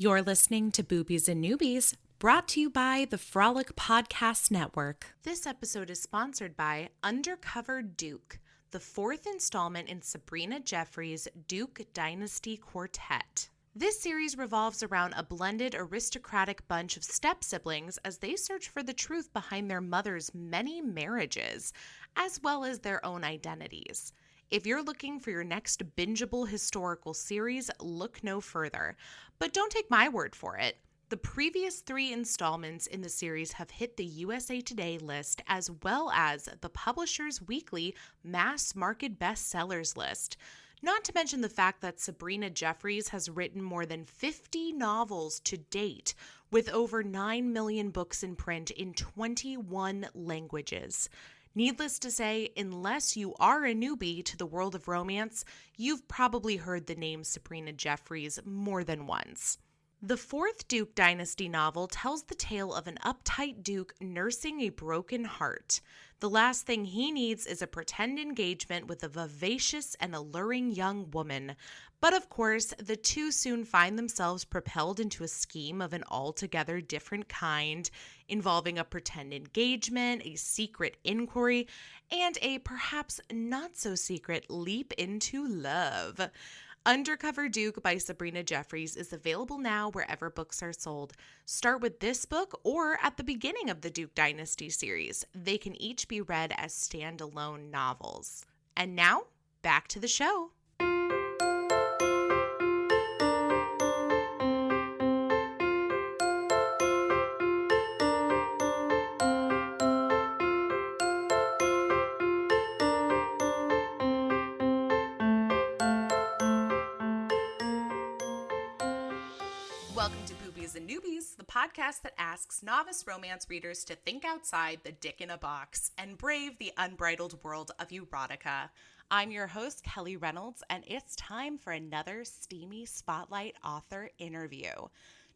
You're listening to Boobies and Newbies, brought to you by the Frolic Podcast Network. This episode is sponsored by Undercover Duke, the fourth installment in Sabrina Jeffries Duke Dynasty quartet. This series revolves around a blended aristocratic bunch of step-siblings as they search for the truth behind their mother's many marriages, as well as their own identities. If you're looking for your next bingeable historical series, look no further. But don't take my word for it. The previous 3 installments in the series have hit the USA Today list as well as the Publishers Weekly Mass Market Bestsellers list. Not to mention the fact that Sabrina Jeffries has written more than 50 novels to date, with over 9 million books in print in 21 languages. Needless to say, unless you are a newbie to the world of romance, you've probably heard the name Sabrina Jeffries more than once. The fourth Duke Dynasty novel tells the tale of an uptight duke nursing a broken heart. The last thing he needs is a pretend engagement with a vivacious and alluring young woman. But of course, the two soon find themselves propelled into a scheme of an altogether different kind, involving a pretend engagement, a secret inquiry, and a perhaps not-so-secret leap into love. Undercover Duke by Sabrina Jeffries is available now wherever books are sold. Start with this book or at the beginning of the Duke Dynasty series. They can each be read as standalone novels. And now, back to the show. Welcome to Boobies and Newbies, the podcast that asks novice romance readers to think outside the dick in a box and brave the unbridled world of erotica. I'm your host, Kelly Reynolds, and it's time for another Steamy Spotlight author interview.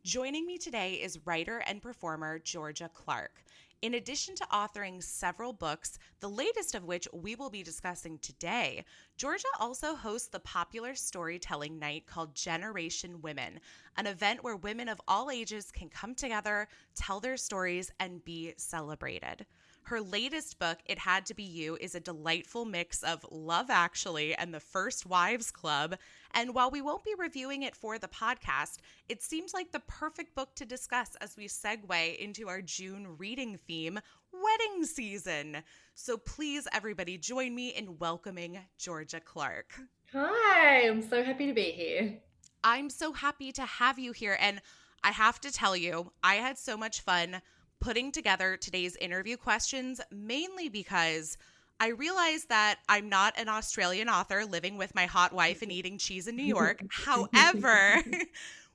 Joining me today is writer and performer Georgia Clark. In addition to authoring several books, the latest of which we will be discussing today, Georgia also hosts the popular storytelling night called Generation Women, an event where women of all ages can come together, tell their stories, and be celebrated. Her latest book, It Had to Be You, is a delightful mix of Love Actually and The First Wives Club. And while we won't be reviewing it for the podcast, it seems like the perfect book to discuss as we segue into our June reading theme, wedding season. So please, everybody, join me in welcoming Georgia Clark. Hi, I'm so happy to be here. I'm so happy to have you here. And I have to tell you, I had so much fun putting together today's interview questions, mainly because I realized that I'm not an Australian author living with my hot wife and eating cheese in New York. However,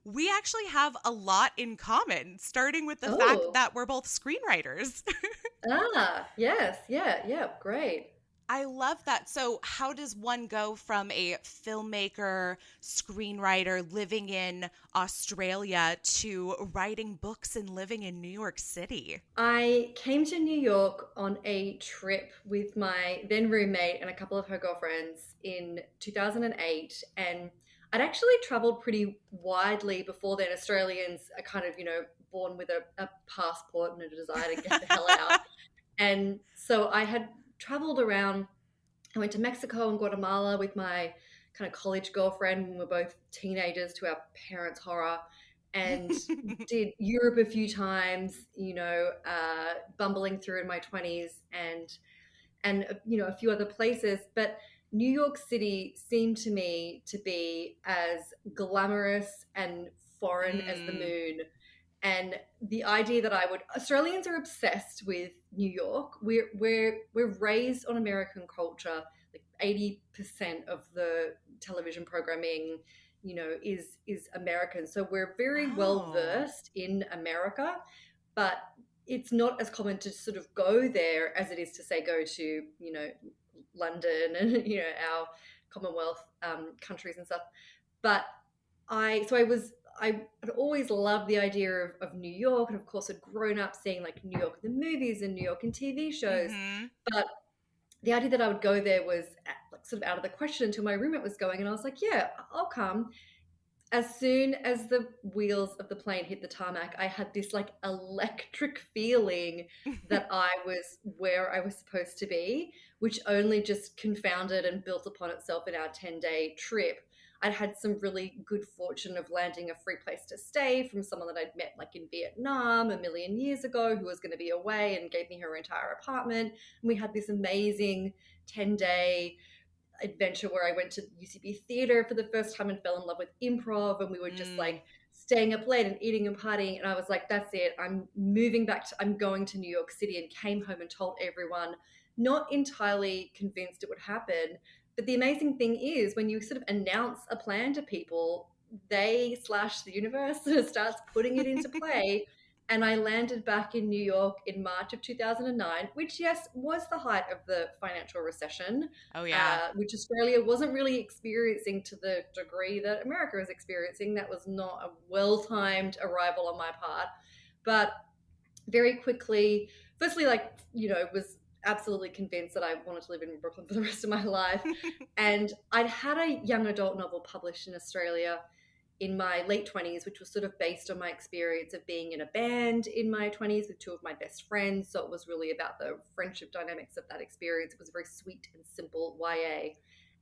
we actually have a lot in common, starting with the fact that we're both screenwriters. Yes, yeah, great. I love that. So how does one go from a filmmaker, screenwriter living in Australia to writing books and living in New York City? I came to New York on a trip with my then roommate and a couple of her girlfriends in 2008, and I'd actually traveled pretty widely before then. Australians are kind of, born with a passport and a desire to get the hell out. And so I had traveled around. I went to Mexico and Guatemala with my kind of college girlfriend when we were both teenagers, to our parents' horror, and did Europe a few times, bumbling through in my 20s, and a few other places. But New York City seemed to me to be as glamorous and foreign as the moon. And the idea that Australians are obsessed with New York. We're raised on American culture. Like 80% of the television programming, is American. So we're very well versed in America, but it's not as common to sort of go there as it is to, say, go to, London and, our Commonwealth countries and stuff. But I had always loved the idea of New York, and of course had grown up seeing like New York in the movies and New York in TV shows. Mm-hmm. But the idea that I would go there was like sort of out of the question until my roommate was going, and I was like, yeah, I'll come. as soon as the wheels of the plane hit the tarmac, I had this like electric feeling that I was where I was supposed to be, which only just confounded and built upon itself in our 10-day trip. I'd had some really good fortune of landing a free place to stay from someone that I'd met like in Vietnam a million years ago who was going to be away and gave me her entire apartment. And we had this amazing 10-day adventure where I went to UCB theater for the first time and fell in love with improv. And we were just Mm. like staying up late and eating and partying. And I was like, that's it. I'm going to New York City, and came home and told everyone, not entirely convinced it would happen. But the amazing thing is when you sort of announce a plan to people, they slash the universe starts putting it into play. And I landed back in New York in March of 2009, which, yes, was the height of the financial recession, Oh, yeah. which Australia wasn't really experiencing to the degree that America is experiencing. That was not a well-timed arrival on my part. But very quickly, firstly, like, was absolutely convinced that I wanted to live in Brooklyn for the rest of my life. And I'd had a young adult novel published in Australia in my late 20s, which was sort of based on my experience of being in a band in my 20s with two of my best friends. So it was really about the friendship dynamics of that experience. It was a very sweet and simple YA.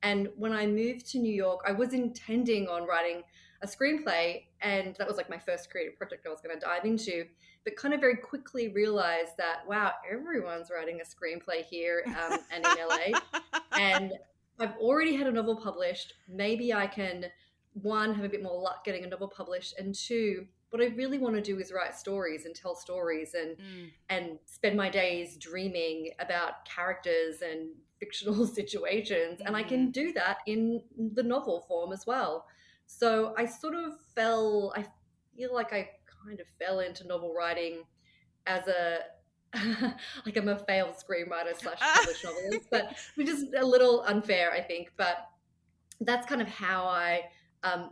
And when I moved to New York, I was intending on writing a screenplay, and that was like my first creative project I was going to dive into, but kind of very quickly realized that, wow, everyone's writing a screenplay here and in LA. And I've already had a novel published. Maybe I can, one, have a bit more luck getting a novel published, and two, what I really want to do is write stories and tell stories and spend my days dreaming about characters and fictional situations. And I can do that in the novel form as well. So I sort of I feel like I kind of fell into novel writing as a like I'm a failed screenwriter slash published novelist, but which is a little unfair, I think. But that's kind of how I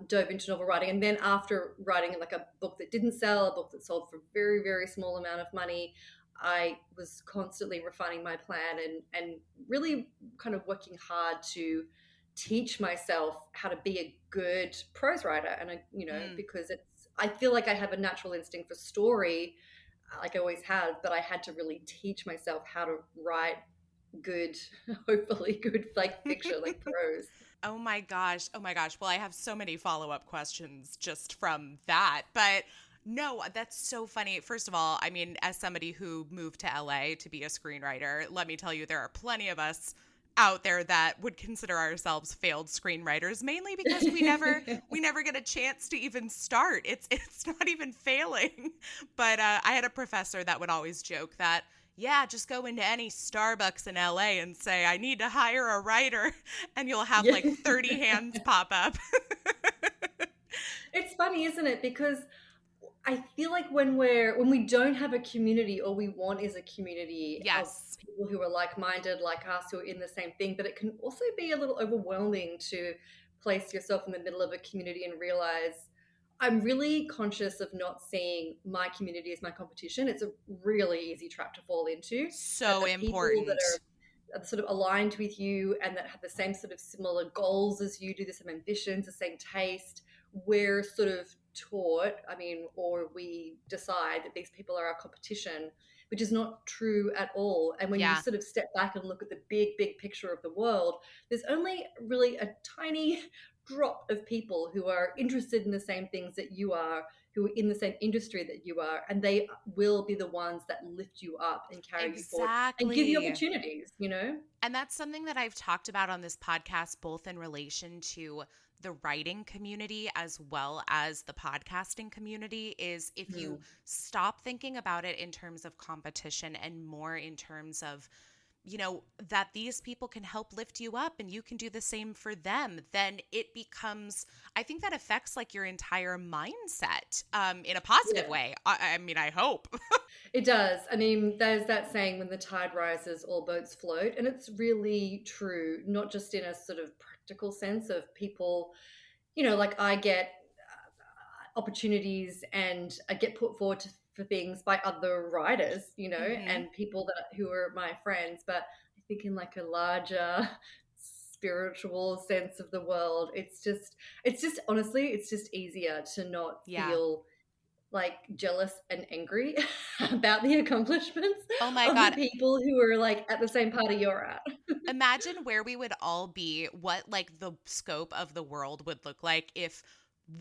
dove into novel writing. And then after writing like a book that didn't sell, a book that sold for a very, very small amount of money, I was constantly refining my plan and really kind of working hard to teach myself how to be a good prose writer. And because I feel like I have a natural instinct for story, like I always have, but I had to really teach myself how to write good, hopefully good, like fiction, like prose. Oh my gosh. Oh my gosh. Well, I have so many follow-up questions just from that. But no, that's so funny. First of all, I mean, as somebody who moved to LA to be a screenwriter, let me tell you, there are plenty of us out there that would consider ourselves failed screenwriters, mainly because we never get a chance to even start. It's not even failing. But I had a professor that would always joke that, yeah, just go into any Starbucks in LA and say, I need to hire a writer, and you'll have Yeah. like 30 hands pop up. It's funny, isn't it? Because I feel like when we don't have a community, all we want is a community of Yes. people who are like-minded, like us, who are in the same thing. But it can also be a little overwhelming to place yourself in the middle of a community and realize I'm really conscious of not seeing my community as my competition. It's a really easy trap to fall into. That So the people that important. are sort of aligned with you and that have the same sort of similar goals as you do, the same ambitions, the same taste, we're sort of taught, or we decide that these people are our competition, which is not true at all. And when you Yeah. sort of step back and look at the big, big picture of the world, there's only really a tiny drop of people who are interested in the same things that you are, who are in the same industry that you are, and they will be the ones that lift you up and carry you forward and give you Exactly. opportunities. And that's something that I've talked about on this podcast, both in relation to the writing community as well as the podcasting community, is if you Mm. stop thinking about it in terms of competition and more in terms of, that these people can help lift you up and you can do the same for them, then it becomes, I think that affects like your entire mindset in a positive Yeah. way. I mean, I hope. It does. There's that saying, when the tide rises, all boats float. And it's really true, not just in a sort of practical sense of people, like I get opportunities and I get put forward for things by other writers, Hmm. and people who are my friends. But I think in like a larger spiritual sense of the world. It's just honestly, it's just easier to not Yeah. feel like jealous and angry about the accomplishments Oh my of the God. people who are like at the same party you're at. Imagine where we would all be, what like the scope of the world would look like if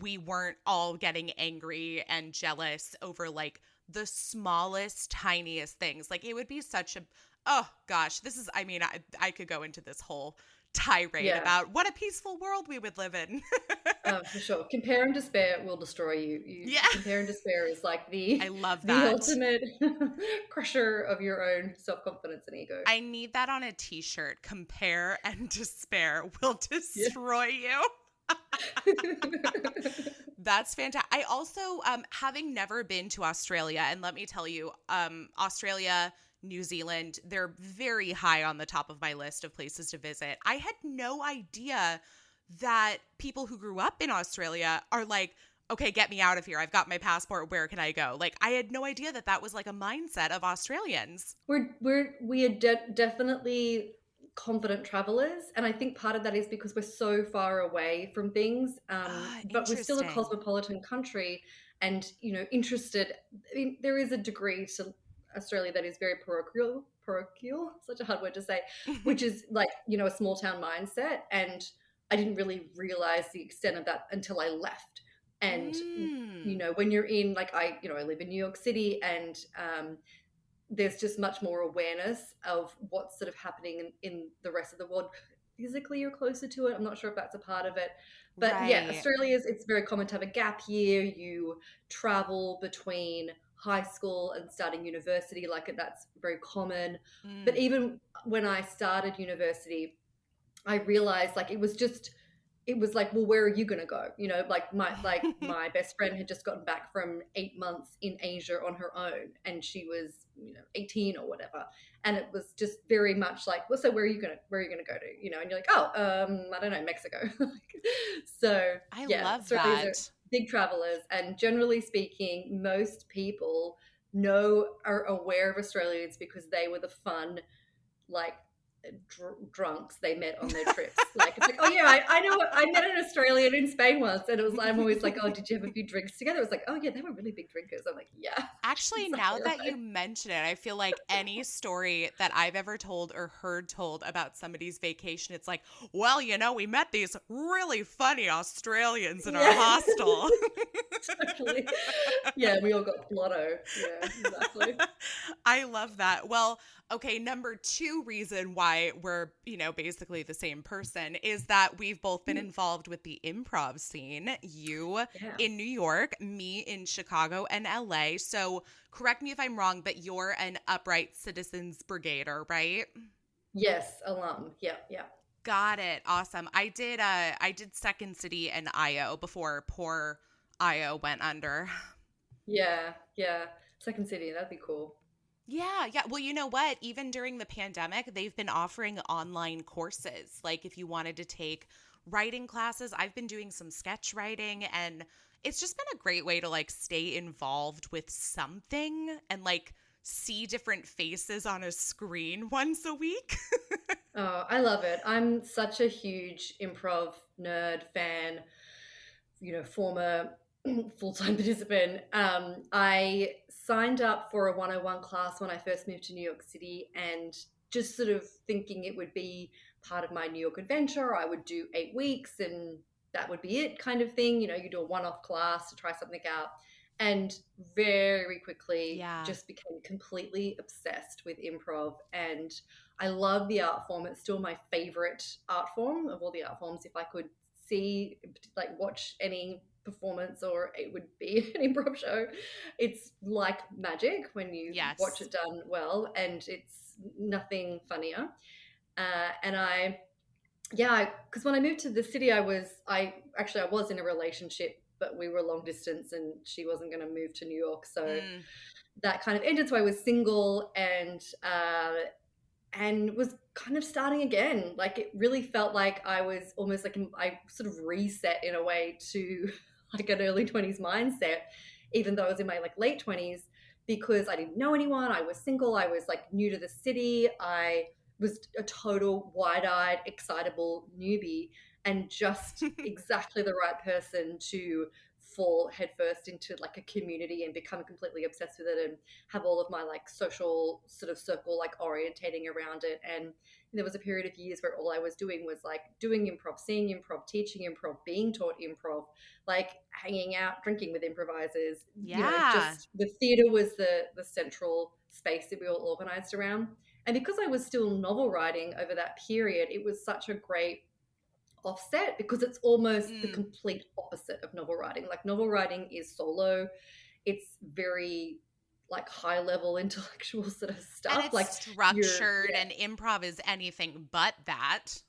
we weren't all getting angry and jealous over like the smallest, tiniest things. Like it would be such a, oh gosh, this is, I mean, I could go into this whole tirade Yeah. about what a peaceful world we would live in. For sure. Compare and despair will destroy you. Yeah. Compare and despair is like the I love the that. ultimate crusher of your own self-confidence and ego. I need that on a t-shirt. Compare and despair will destroy you. That's fantastic. I also, having never been to Australia, and let me tell you, Australia, New Zealand, they're very high on the top of my list of places to visit. I had no idea that people who grew up in Australia are like, okay, get me out of here. I've got my passport. Where can I go? Like, I had no idea that that was like a mindset of Australians. We are definitely confident travelers, and I think part of that is because we're so far away from things, but we're still a Interesting. cosmopolitan country, and interested. I mean, there is a degree to Australia that is very parochial, such a hard word to say, which is like a small town mindset, and I didn't really realize the extent of that until I left. And when you're in, like, I live in New York City, and there's just much more awareness of what's sort of happening in the rest of the world. Physically, you're closer to it. I'm not sure if that's a part of it. But yeah, Right. it's very common to have a gap year. You travel between high school and starting university, like that's very common. But even when I started university, I realized like it was like, well, where are you going to go? Like my best friend had just gotten back from 8 months in Asia on her own, and she was 18 or whatever, and it was just very much like, well, so where are you gonna go to? And you're like, oh, I don't know, Mexico. So I yeah, love Australians are that. big travelers, and generally speaking, most people are aware of Australians because they were the fun, like, drunks they met on their trips. Like, it's like, oh yeah, I know, I met an Australian in Spain once, and I'm always like, oh, did you have a few drinks together? It was like, oh yeah, they were really big drinkers. I'm like, yeah. Actually, now Exactly that right. you mention it, I feel like any story that I've ever told or heard told about somebody's vacation, it's like, well, we met these really funny Australians in our hostel. Totally. Yeah, we all got blotto. Yeah, exactly. I love that. Well, okay, number 2 reason why we're, basically the same person is that we've both been involved with the improv scene. You Yeah. in New York, me in Chicago and LA. So correct me if I'm wrong, but you're an Upright Citizens Brigader, right? Yes, alum. Yeah, yeah. Got it. Awesome. I did Second City and IO before poor IO went under. Yeah, yeah. Second City, that'd be cool. Yeah, yeah. Well, you know what? Even during the pandemic, they've been offering online courses. Like if you wanted to take writing classes, I've been doing some sketch writing, and it's just been a great way to like stay involved with something and like see different faces on a screen once a week. Oh, I love it. I'm such a huge improv nerd fan, former full-time participant. I signed up for a 101 class when I first moved to New York City, and just sort of thinking it would be part of my New York adventure. I would do 8 weeks and that would be it, kind of thing. You do a one-off class to try something out. And very quickly Yeah. just became completely obsessed with improv. And I love the art form. It's still my favorite art form of all the art forms. If I could watch any performance, or it would be an improv show, it's like magic when you watch it done well, and it's nothing funnier. And because when I moved to the city, I was in a relationship, but we were long distance, and she wasn't going to move to New York, so that kind of ended. So I was single, and was kind of starting again. Like, it really felt like I was almost like I sort of reset in a way to like an early 20s mindset, even though I was in my like late 20s, because I didn't know anyone. I was single. I was like new to the city. I was a total wide-eyed, excitable newbie, and just exactly the right person to fall headfirst into like a community and become completely obsessed with it and have all of my like social sort of circle like orientating around it. And there was a period of years where all I was doing was like doing improv, seeing improv, teaching improv, being taught improv, like hanging out, drinking with improvisers. You know, Yeah. just the theater was the central space that we all organized around. And because I was still novel writing over that period, it was such a great offset because it's almost the complete opposite of novel writing. Like novel writing is solo. It's very like high level intellectual sort of And stuff. it's Like structured, and improv is anything but that.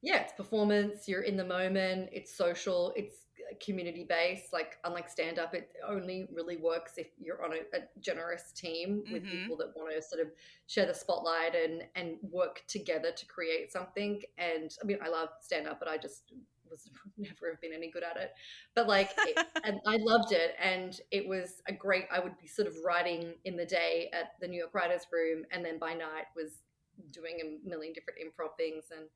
yeah, it's performance, you're in the moment, it's social, it's community based. Like unlike stand up, it only really works if you're on a generous team with people that want to sort of share the spotlight and work together to create something. And I mean, I love stand up, but I just was never have been any good at it. But like and I loved it, and it was a great, I would be sort of writing in the day at the New York Writers Room, and then by night was doing a million different improv things, and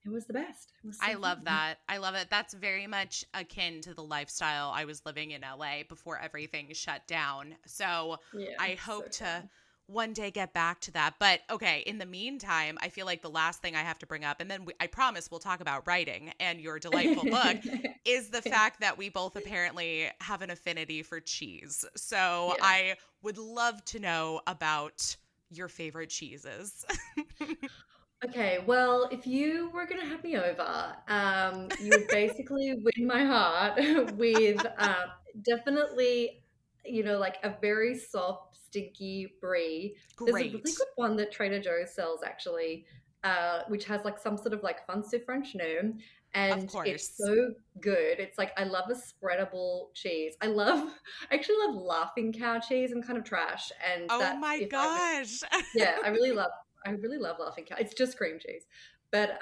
it was the best. It was so I love fun. that. I love it. That's very much akin to the lifestyle I was living in LA before everything shut down. So Yeah, I so hope to fun. one day get back to that. But okay, in the meantime, I feel like the last thing I have to bring up, and then I promise we'll talk about writing and your delightful book, is the fact that we both apparently have an affinity for cheese. So Yeah. I would love to know about your favorite cheeses. Okay, well, if you were going to have me over, you would basically win my heart with definitely, you know, like a very soft, stinky brie. There's a really Great. good one that Trader Joe's sells actually, which has like some sort of like fancy French name, Of and it's course. so good. It's like I love a spreadable cheese. I actually love Laughing Cow cheese. I'm kind of trash, and Oh that my if I was gosh. yeah, I really love Laughing Cow. It's just cream cheese. But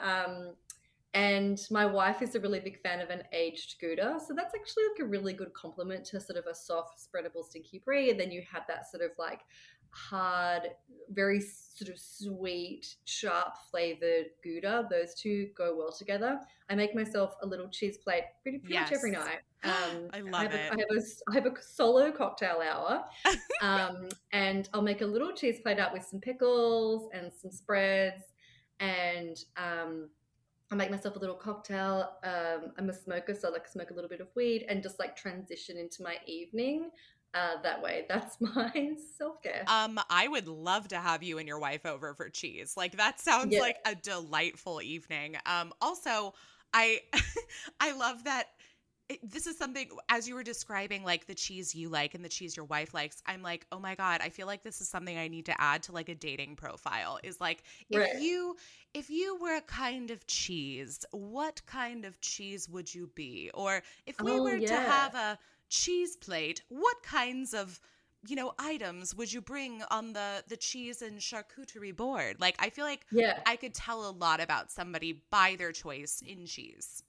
and my wife is a really big fan of an aged Gouda. So that's actually like a really good complement to sort of a soft, spreadable, stinky brie. And then you have that sort of like hard, very sort of sweet, sharp flavored Gouda. Those two go well together. I make myself a little cheese plate pretty much every Yes. night. I love it. I have a solo cocktail hour, and I'll make a little cheese plate up with some pickles and some spreads, and I'll make myself a little cocktail. I'm a smoker, so I like to smoke a little bit of weed and just like transition into my evening that way. That's my self care. I would love to have you and your wife over for cheese. Like that sounds Yeah, like a delightful evening. Also, I I love that this is something as you were describing like the cheese you like and the cheese your wife likes. I'm like, "Oh my God, I feel like this is something I need to add to like a dating profile." Is like right. if you were a kind of cheese, what kind of cheese would you be? Or if we Oh were to yeah, have a cheese plate, what kinds of items would you bring on the cheese and charcuterie board? Like, I feel like yeah. I could tell a lot about somebody by their choice in cheese.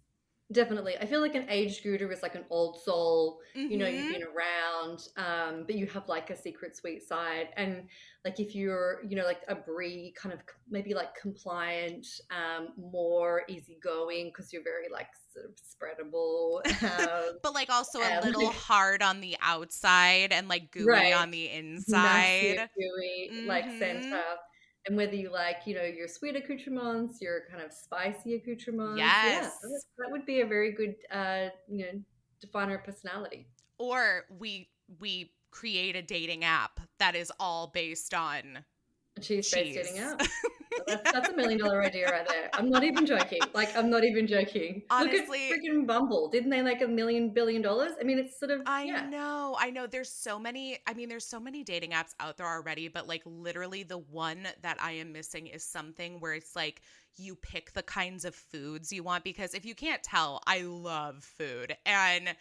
Definitely. I feel like an aged Gouda is like an old soul, you know, you've Mm-hmm. been around, but you have like a secret sweet side. And like if you're, you know, like a brie kind of maybe like compliant, more easygoing because you're very like sort of spreadable. But like also a And little like, hard on the outside and like gooey right, on the massive, inside. gooey, like center. Mm-hmm. And whether you like, you know, your sweet accoutrements, your kind of spicy accoutrements, yeah, Yes. that would be a very good, you know, definer of personality. Or we create a dating app that is all based on A cheese-based dating cheese. out. That's Yeah. $1 million idea right there. I'm not even joking. Like, I'm not even joking. Look at Honestly, freaking Bumble. Didn't they make $1 billion? I mean, it's sort of, I yeah, know. I know there's so many. I mean, there's so many dating apps out there already, but like literally the one that I am missing is something where it's like you pick the kinds of foods you want because if you can't tell, I love food. And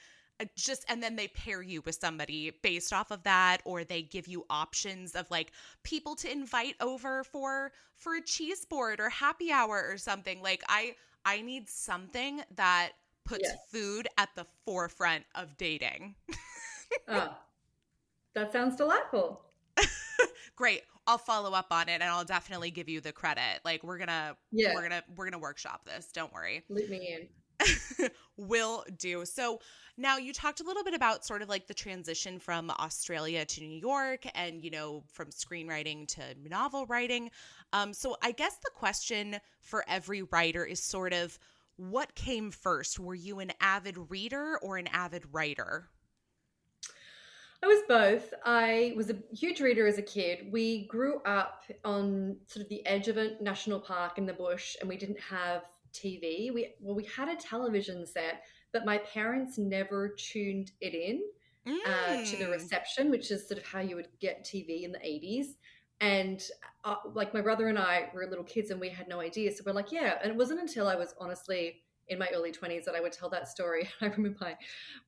and then they pair you with somebody based off of that, or they give you options of like people to invite over for a cheese board or happy hour or something. Like I need something that puts yes. food at the forefront of dating. Ah, that sounds delightful. Great. I'll follow up on it and I'll definitely give you the credit. Like we're gonna Yeah, we're gonna workshop this. Don't worry. loop me in. Will do. So now you talked a little bit about sort of like the transition from Australia to New York and, from screenwriting to novel writing. So I guess the question for every writer is sort of what came first? Were you an avid reader or an avid writer? I was both. I was a huge reader as a kid. We grew up on sort of the edge of a national park in the bush, and we didn't have TV. We had a television set, but my parents never tuned it in to the Mm. reception, which is sort of how you would get TV in the 80s. And like my brother and I were little kids, and we had no idea. So we're like, yeah. And it wasn't until I was honestly in my early 20s that I would tell that story. I remember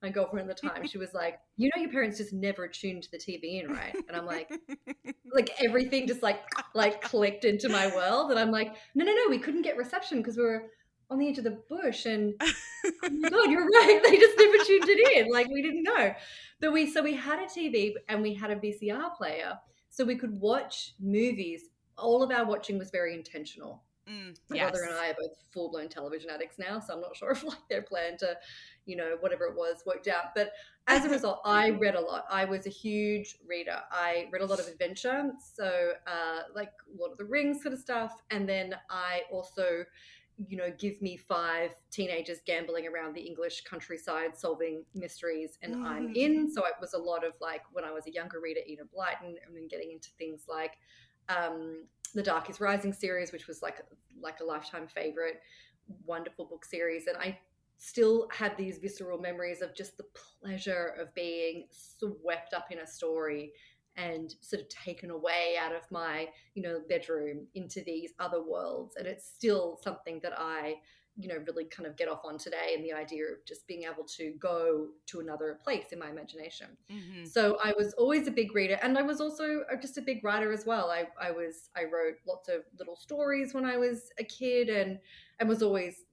my girlfriend at the time, she was like, your parents just never tuned the TV in, right? And I'm like everything just like clicked into my world. And I'm like, no, we couldn't get reception because we were on the edge of the bush. And oh my God, you're right. They just never tuned it in. Like we didn't know. But we had a TV and we had a VCR player. So we could watch movies. All of our watching was very intentional. My brother and Yes. I are both full-blown television addicts now, so I'm not sure if like their plan to, whatever it was worked out. But as a result, I read a lot. I was a huge reader. I read a lot of adventure, so like Lord of the Rings sort of stuff. And then I also, give me 5 teenagers gambling around the English countryside solving mysteries, and I'm in. So it was a lot of like when I was a younger reader, Enid Blyton, and then getting into things like the Dark is Rising series, which was like a lifetime favorite, wonderful book series. And I still have these visceral memories of just the pleasure of being swept up in a story and sort of taken away out of my, bedroom into these other worlds. And it's still something that I, really kind of get off on today, and the idea of just being able to go to another place in my imagination. Mm-hmm. So I was always a big reader, and I was also just a big writer as well. I wrote lots of little stories when I was a kid, and was always,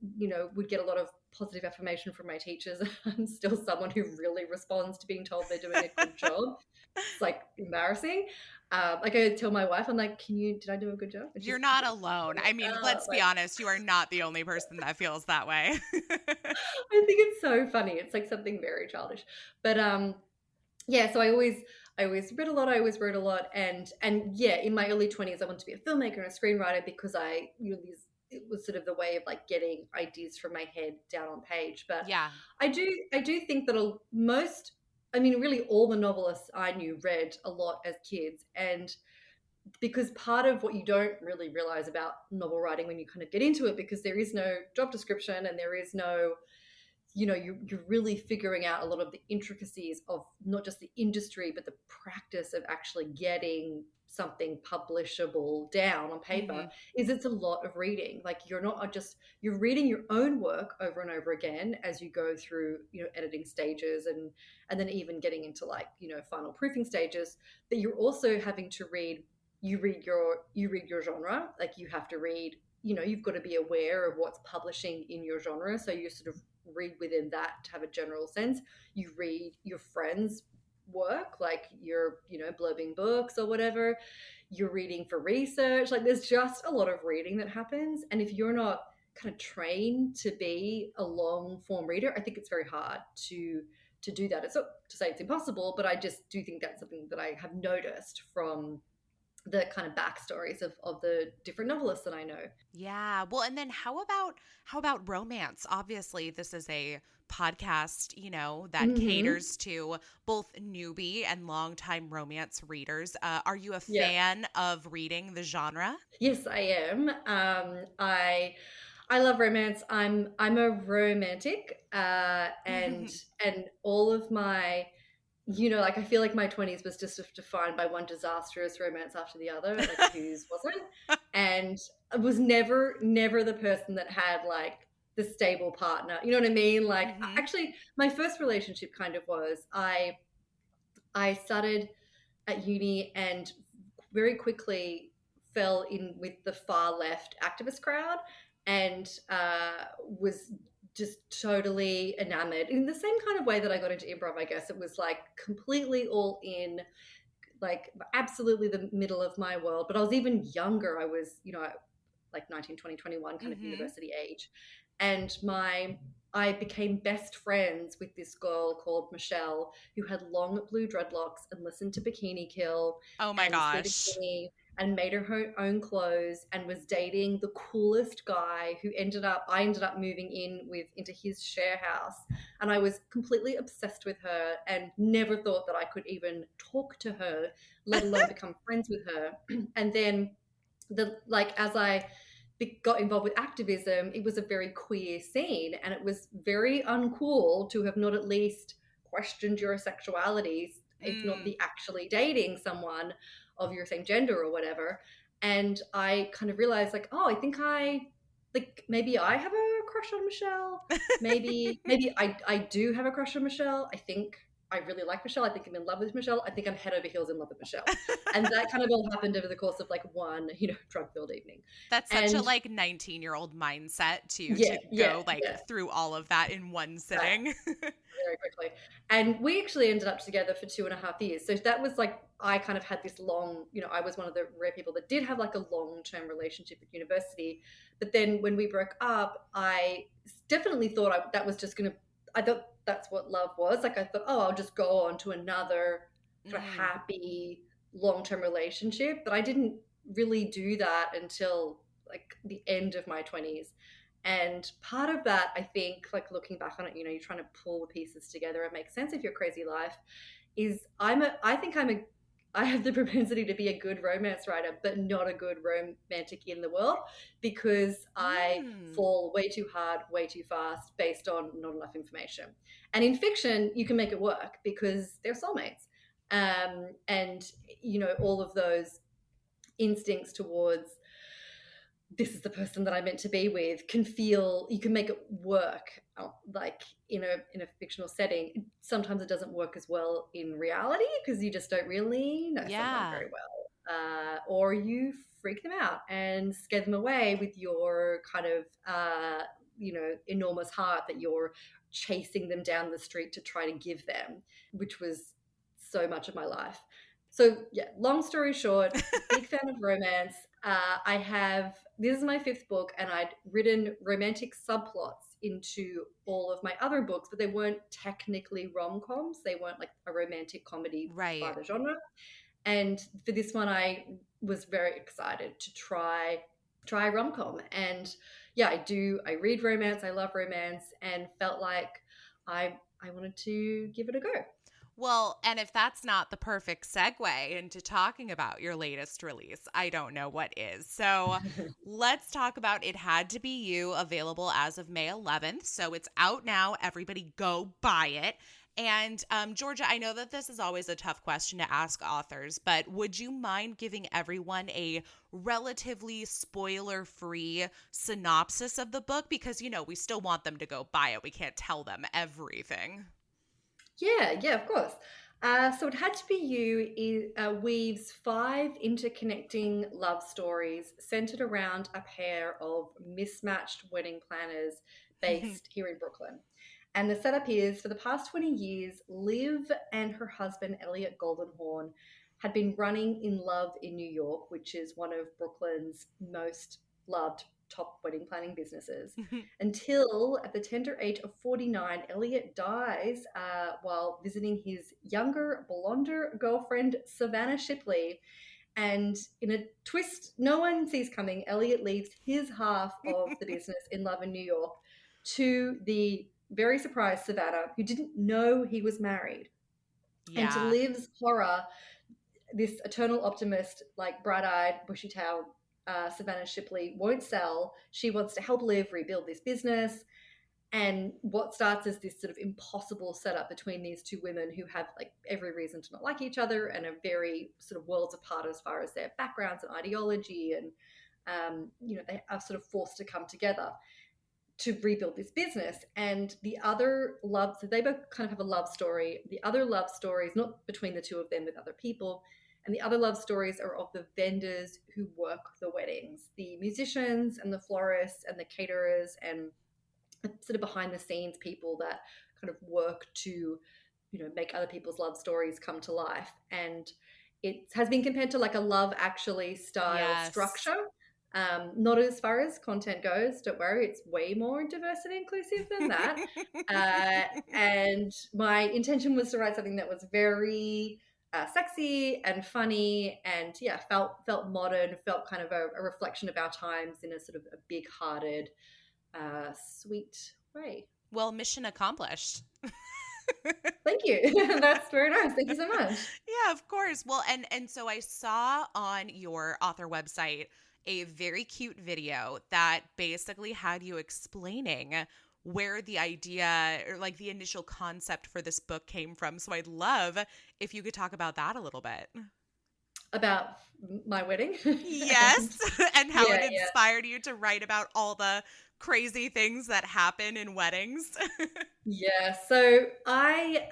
would get a lot of positive affirmation from my teachers. I'm still someone who really responds to being told they're doing a good job. It's like embarrassing. Like I tell my wife, I'm like, did I do a good job? And she's You're not alone. I mean, let's be like, honest, you are not the only person that feels that way. I think it's so funny. It's like something very childish. But yeah, so I always read a lot, I always wrote a lot, and yeah, in my early 20s I wanted to be a filmmaker and a screenwriter because it was sort of the way of like getting ideas from my head down on page. But Yeah. I do think that really all the novelists I knew read a lot as kids, and because part of what you don't really realize about novel writing when you kind of get into it, because there is no job description and there is no, you're really figuring out a lot of the intricacies of not just the industry but the practice of actually getting something publishable down on paper, Mm-hmm. is it's a lot of reading. Like you're reading your own work over and over again as you go through, editing stages, and then even getting into like, final proofing stages. But you're also having to read, you read your genre. Like you have to read, you've got to be aware of what's publishing in your genre, so you sort of read within that to have a general sense. You read your friends' work, like you're, blurbing books or whatever. You're reading for research. Like there's just a lot of reading that happens. And if you're not kind of trained to be a long form reader, I think it's very hard to do that. It's not to say it's impossible, but I just do think that's something that I have noticed from the kind of backstories of the different novelists that I know. Yeah. Well, and then how about romance? Obviously, this is a podcast, that Mm-hmm. caters to both newbie and longtime romance readers. Are you a Yeah. fan of reading the genre? Yes, I am. I love romance. I'm a romantic, and all of my, like I feel like my 20s was just defined by one disastrous romance after the other. Like whose wasn't? And I was never the person that had like the stable partner. You know what I mean? Like Mm-hmm. actually, my first relationship kind of was I started at uni and very quickly fell in with the far left activist crowd, and was just totally enamored in the same kind of way that I got into improv. I guess it was like completely all in, like absolutely the middle of my world. But I was even younger. I was, like 19, 20, 21 kind of Mm-hmm. university age. And I became best friends with this girl called Michelle who had long blue dreadlocks and listened to Bikini Kill Oh my and Sweet gosh. Bikini and made her own clothes and was dating the coolest guy who I ended up moving into his share house. And I was completely obsessed with her and never thought that I could even talk to her, let alone become friends with her. And then as I got involved with activism, it was a very queer scene, and it was very uncool to have not at least questioned your sexuality, if not Mm. be actually dating someone of your same gender or whatever. And I kind of realized, like, oh, I think maybe I have a crush on Michelle. Maybe I do have a crush on Michelle. I think I really like Michelle. I think I'm in love with Michelle. I think I'm head over heels in love with Michelle. And that kind of all happened over the course of like one, drug-filled evening. That's such a And like 19-year-old mindset yeah, to yeah, go like yeah, through all of that in one right, sitting. very quickly. And we actually ended up together for 2.5 years. So that was like, I kind of had this long, I was one of the rare people that did have like a long-term relationship at university. But then when we broke up, I definitely thought that was just I thought that's what love was. Like I thought, oh, I'll just go on to another kind of Mm. happy long-term relationship. But I didn't really do that until like the end of my 20s. And part of that, I think, like looking back on it, you're trying to pull the pieces together and make sense of your crazy life. I have the propensity to be a good romance writer, but not a good romantic in the world, because I Mm. fall way too hard, way too fast, based on not enough information. And in fiction, you can make it work because they're soulmates, and all of those instincts towards this is the person that I meant to be with you can make it work, like in a fictional setting. Sometimes it doesn't work as well in reality because you just don't really know someone Yeah. very well, or you freak them out and scare them away with your kind of enormous heart that you're chasing them down the street to try to give them, which was so much of my life. So yeah, long story short, big fan of romance. This is my fifth book, and I'd written romantic subplots into all of my other books, but they weren't technically rom-coms. They weren't like a romantic comedy by Right. the genre. And for this one, I was very excited to try rom-com. And yeah, I read romance, I love romance, and felt like I wanted to give it a go. Well, and if that's not the perfect segue into talking about your latest release, I don't know what is. So let's talk about It Had to Be You, available as of May 11th. So it's out now. Everybody go buy it. And Georgia, I know that this is always a tough question to ask authors, but would you mind giving everyone a relatively spoiler-free synopsis of the book? Because, we still want them to go buy it. We can't tell them everything. Yeah, of course. So It Had to Be You weaves five interconnecting love stories centered around a pair of mismatched wedding planners based here in Brooklyn. And the setup is, for the past 20 years, Liv and her husband, Elliot Goldenhorn, had been running in love in New York, which is one of Brooklyn's most loved top wedding planning businesses, until at the tender age of 49, Elliot dies while visiting his younger, blonder girlfriend, Savannah Shipley. And in a twist no one sees coming, Elliot leaves his half of the business in love in New York to the very surprised Savannah, who didn't know he was married. And to Yeah. Liv's horror, this eternal optimist, like bright-eyed, bushy-tailed Savannah Shipley won't sell. She wants to help Liv rebuild this business. And what starts as this sort of impossible setup between these two women who have like every reason to not like each other and are very sort of worlds apart as far as their backgrounds and ideology, and they are sort of forced to come together to rebuild this business. And the other love, so they both kind of have a love story. The other love stories, not between the two of them, with other people. And the other love stories are of the vendors who work the weddings, the musicians and the florists and the caterers and sort of behind the scenes people that kind of work to make other people's love stories come to life. And It has been compared to like a Love Actually style Yes. structure. Not as far as content goes, don't worry, it's way more diverse and inclusive than that. And my intention was to write something that was very sexy and funny, and yeah, felt modern, felt kind of a reflection of our times in a sort of a big-hearted, sweet way. Well, mission accomplished. Thank you. That's very nice. Thank you so much. Yeah, of course. Well, and so I saw on your author website a very cute video that basically had you explaining where the idea or like the initial concept for this book came from. So I'd love if you could talk about that a little bit. About my wedding. And Yes, and how it yeah, yeah. inspired you to write about all the crazy things that happen in weddings. Yeah, so I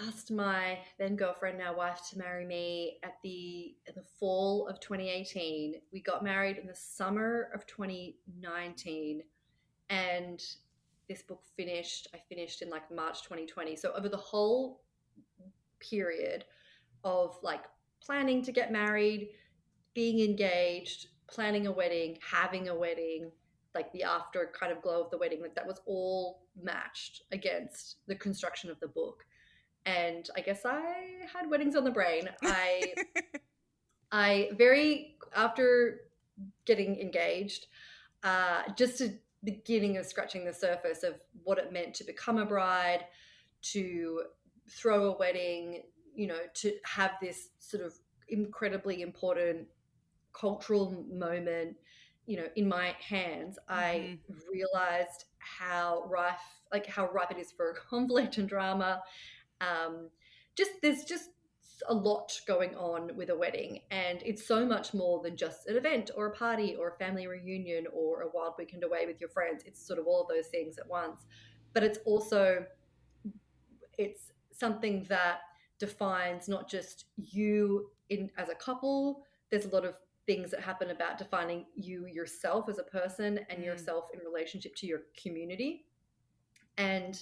asked my then girlfriend, now wife, to marry me at the fall of 2018. We got married in the summer of 2019, and this book finished. I finished in like March 2020. So over the whole period of like planning to get married, being engaged, planning a wedding, having a wedding, like the after kind of glow of the wedding, like that was all matched against the construction of the book. And I guess I had weddings on the brain. I very after getting engaged, just a beginning of scratching the surface of what it meant to become a bride, to throw a wedding, to have this sort of incredibly important cultural moment, in my hands. I Hmm. realized how ripe it is for conflict and drama. There's just a lot going on with a wedding, and it's so much more than just an event or a party or a family reunion or a wild weekend away with your friends. It's sort of all of those things at once, but it's something that defines not just you in as a couple. There's a lot of things that happen about defining you yourself as a person and Mm. yourself in relationship to your community. And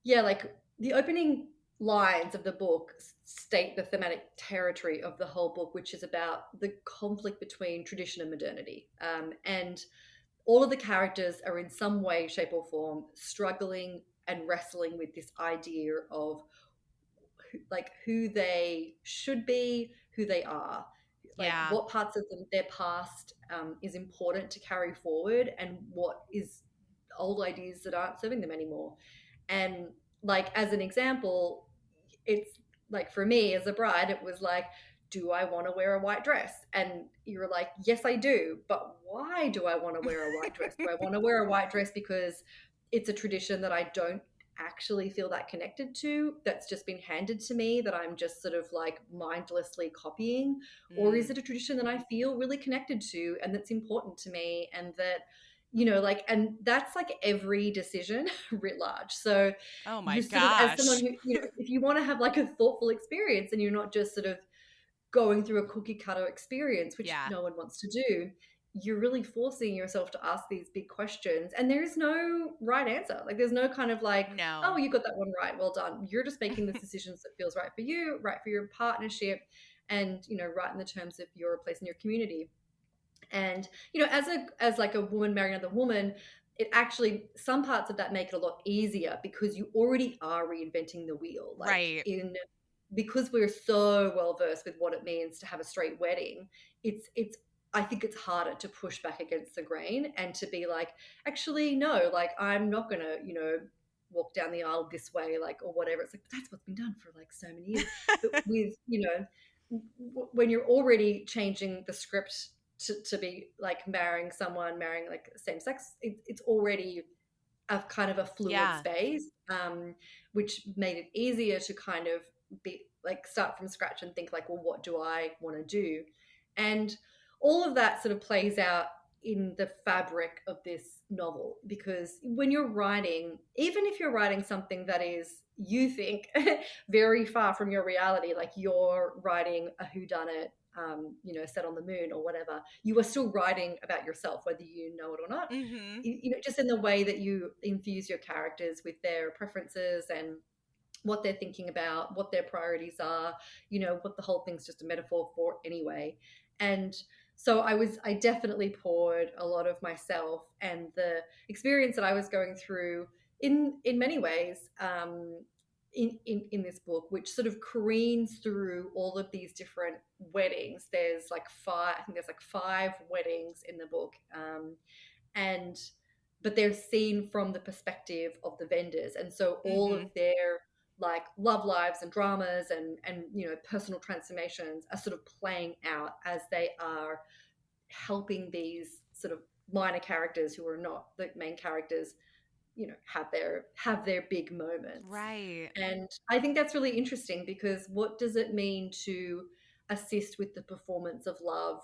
yeah, like the opening lines of the book state the thematic territory of the whole book, which is about the conflict between tradition and modernity. And all of the characters are in some way, shape, or form struggling and wrestling with this idea of like who they should be, who they are, like Yeah. what parts of their past is important to carry forward, and what is old ideas that aren't serving them anymore. And like as an example, it's like for me as a bride, it was like, do I want to wear a white dress? And you're like, yes, I do. But why do I want to wear a white dress? Do I want to wear a white dress because it's a tradition that I don't actually feel that connected to, that's just been handed to me, that I'm just sort of like mindlessly copying? Or is Mm. it a tradition that I feel really connected to and that's important to me, and that, like, and that's like every decision writ large. So Oh my you sort of, as someone gosh. who, if you want to have like a thoughtful experience and you're not just sort of going through a cookie cutter experience, which Yeah. no one wants to do, you're really forcing yourself to ask these big questions. And there is no right answer. Like there's no kind of like, oh, No. you got that one right, well done. You're just making the decisions that feels right for you, right for your partnership, and right in the terms of your place in your community. And as like a woman marrying another woman, it actually, some parts of that make it a lot easier because you already are reinventing the wheel. Like Right. because we're so well versed with what it means to have a straight wedding, it's I think it's harder to push back against the grain and to be like, actually no, like I'm not gonna walk down the aisle this way, like, or whatever. It's like, but that's what's been done for like so many years. But with when you're already changing the script to be like marrying like same sex, it's already a kind of a fluid Yeah. space, which made it easier to kind of be like start from scratch and think like, well, what do I want to do? And all of that sort of plays out in the fabric of this novel, because when you're writing, even if you're writing something that is, you think, very far from your reality, like you're writing a whodunit, set on the moon or whatever, you are still writing about yourself, whether you know it or not. Mm-hmm. Just in the way that you infuse your characters with their preferences and what they're thinking about, what their priorities are, you know, what the whole thing's just a metaphor for anyway. And so I definitely poured a lot of myself and the experience that I was going through in many ways, in this book, which sort of careens through all of these different weddings. There's like five, I think there's like five weddings in the book. And but they're seen from the perspective of the vendors, and so all of Mm-hmm. their like love lives and dramas and you know personal transformations are sort of playing out as they are helping these sort of minor characters who are not the main characters, you know, have their big moments. Right. And I think that's really interesting, because what does it mean to assist with the performance of love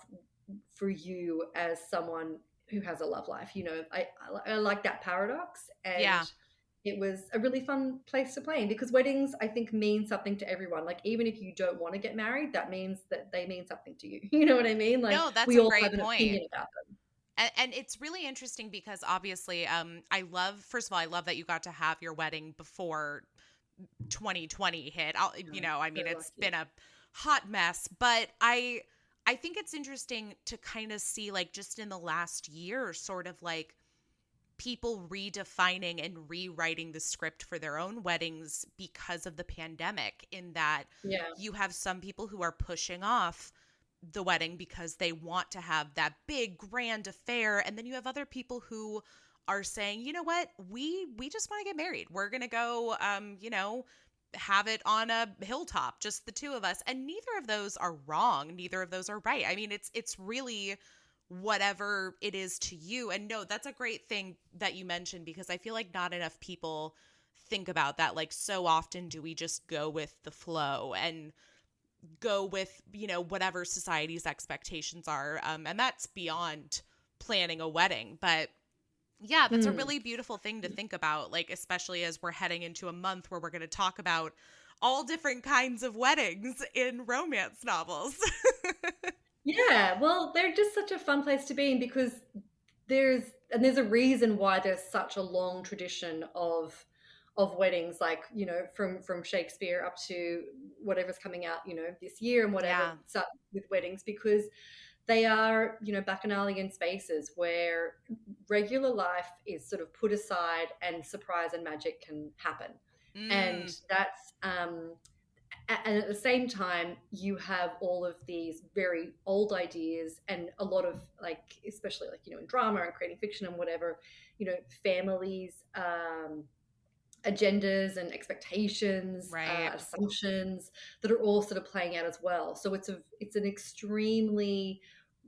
for you as someone who has a love life? You know, I like that paradox, Yeah. and it was a really fun place to play in, because weddings, I think, mean something to everyone. Like, even if you don't want to get married, that means that they mean something to you. You know what I mean? Like, No, that's we a all have great an point. opinion about them. And it's really interesting because obviously, I love, first of all, I love that you got to have your wedding before 2020 hit. You know, I So mean, it's lucky. been a hot mess, but I think it's interesting to kind of see, like, just in the last year, sort of like people redefining and rewriting the script for their own weddings because of the pandemic, in that Yeah. you have some people who are pushing off the wedding because they want to have that big grand affair, and then you have other people who are saying, you know what, we just want to get married, we're gonna go you know, have it on a hilltop, just the two of us. And neither of those are wrong, neither of those are right. I mean, it's really whatever it is to you. And no, that's a great thing that you mentioned, because I feel like not enough people think about that. Like, so often do we just go with the flow and go with, you know, whatever society's expectations are, and that's beyond planning a wedding. But yeah, that's a Mm. really beautiful thing to think about, like, especially as we're heading into a month where we're going to talk about all different kinds of weddings in romance novels. Yeah, well, they're just such a fun place to be in, because there's there's a reason why there's such a long tradition of weddings, like, you know, from Shakespeare up to whatever's coming out, you know, this year, and whatever Yeah. with weddings, because they are, you know, bacchanalian spaces where regular life is sort of put aside and surprise and magic can happen. And Mm, that's and at the same time you have all of these very old ideas, and a lot of, like, especially like, you know, in drama and creating fiction and whatever, you know, families, agendas and expectations, right. assumptions that are all sort of playing out as well. So it's an extremely,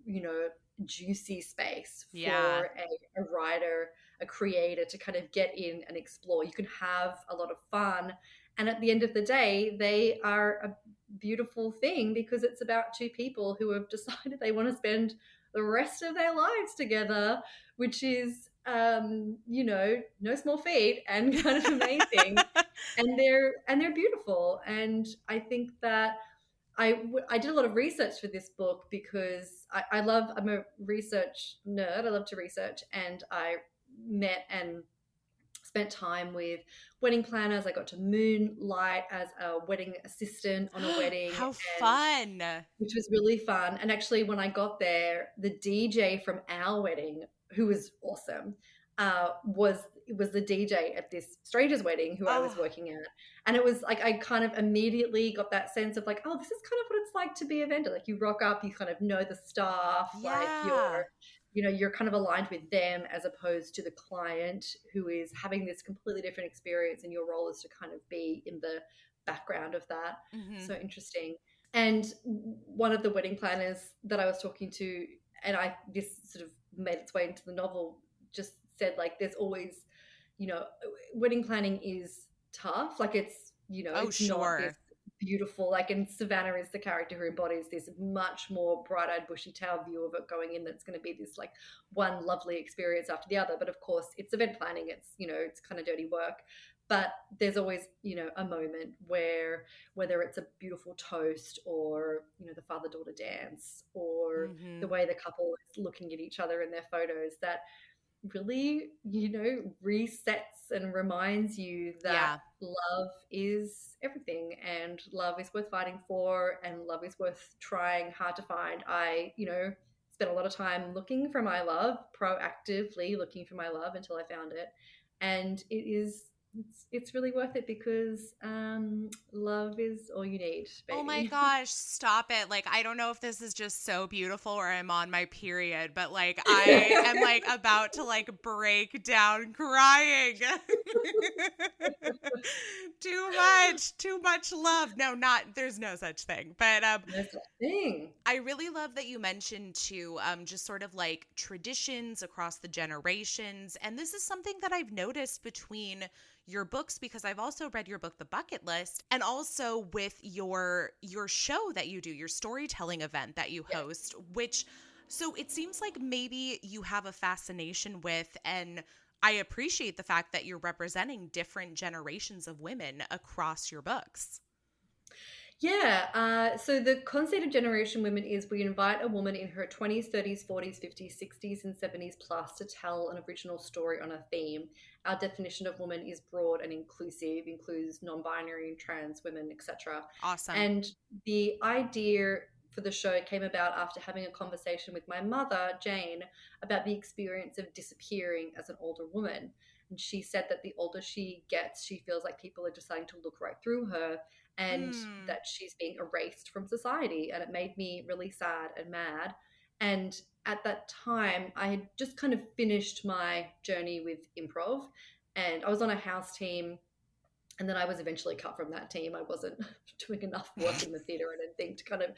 you know, juicy space Yeah. for a writer, a creator to kind of get in and explore. You can have a lot of fun, and at the end of the day, they are a beautiful thing, because it's about two people who have decided they want to spend the rest of their lives together, which is, you know, no small feat and kind of amazing. And they're beautiful. And I think that I did a lot of research for this book, because I'm a research nerd. I love to research, and I met and spent time with wedding planners. I got to moonlight as a wedding assistant on a wedding, How and fun. which was really fun. And actually, when I got there, the DJ from our wedding, who was awesome, was the DJ at this stranger's wedding who I was Oh, working at. And it was like, I kind of immediately got that sense of like, oh, this is kind of what it's like to be a vendor. Like, you rock up, you kind of know the staff, like yeah. you know, you're kind of aligned with them, as opposed to the client who is having this completely different experience, and your role is to kind of be in the background of that. Hmm. So interesting. And one of the wedding planners that I was talking to, and this sort of made its way into the novel, just said, like, there's always, you know, wedding planning is tough. Like, it's, you know, Oh, it's not this sure. beautiful, like, and Savannah is the character who embodies this much more bright-eyed, bushy-tailed view of it going in, that's going to be this like one lovely experience after the other. But of course, it's event planning. It's, you know, it's kind of dirty work. But there's always, you know, a moment where, whether it's a beautiful toast, or, you know, the father-daughter dance, or the Hmm. way the couple is looking at each other in their photos, that really, resets and reminds you that Yeah. love is everything and love is worth fighting for and love is worth trying hard to find. I, spent a lot of time looking for my love, proactively looking for my love until I found it. And it's really worth it because love is all you need, Oh my baby. gosh, stop it. Like, I don't know if this is just so beautiful or I'm on my period, but like, I am like about to like break down crying. Too much love. No, there's no such thing. But That's the thing. I really love that you mentioned too, just sort of like traditions across the generations. And this is something that I've noticed between your books because I've also read your book, The Bucket List, and also with your show that you do, your storytelling event that you host, which so it seems like maybe you have a fascination with, and I appreciate the fact that you're representing different generations of women across your books. Yeah. So the concept of Generation Women is we invite a woman in her 20s, 30s, 40s, 50s, 60s, and 70s plus to tell an original story on a theme. Our definition of woman is broad and inclusive, includes non-binary and trans women, etc. Awesome. And the idea for the show came about after having a conversation with my mother, Jane, about the experience of disappearing as an older woman. And she said that the older she gets, she feels like people are deciding to look right through her and Mm. that she's being erased from society. And it made me really sad and mad. And at that time, I had just kind of finished my journey with improv, and I was on a house team. And then I was eventually cut from that team. I wasn't doing enough work in the theater and anything to kind of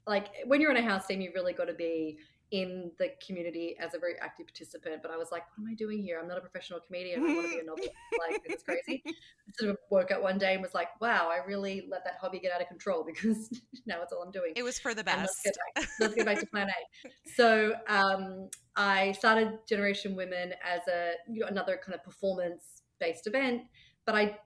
like when you're on a house team, you really got to be in the community as a very active participant. But I was like, what am I doing here? I'm not a professional comedian. I want to be a novelist. Like, this is crazy. I sort of woke up one day and was like, wow, I really let that hobby get out of control because now it's all I'm doing. It was for the And best. let's get back to plan A. So I started Generation Women as another kind of performance based event, but I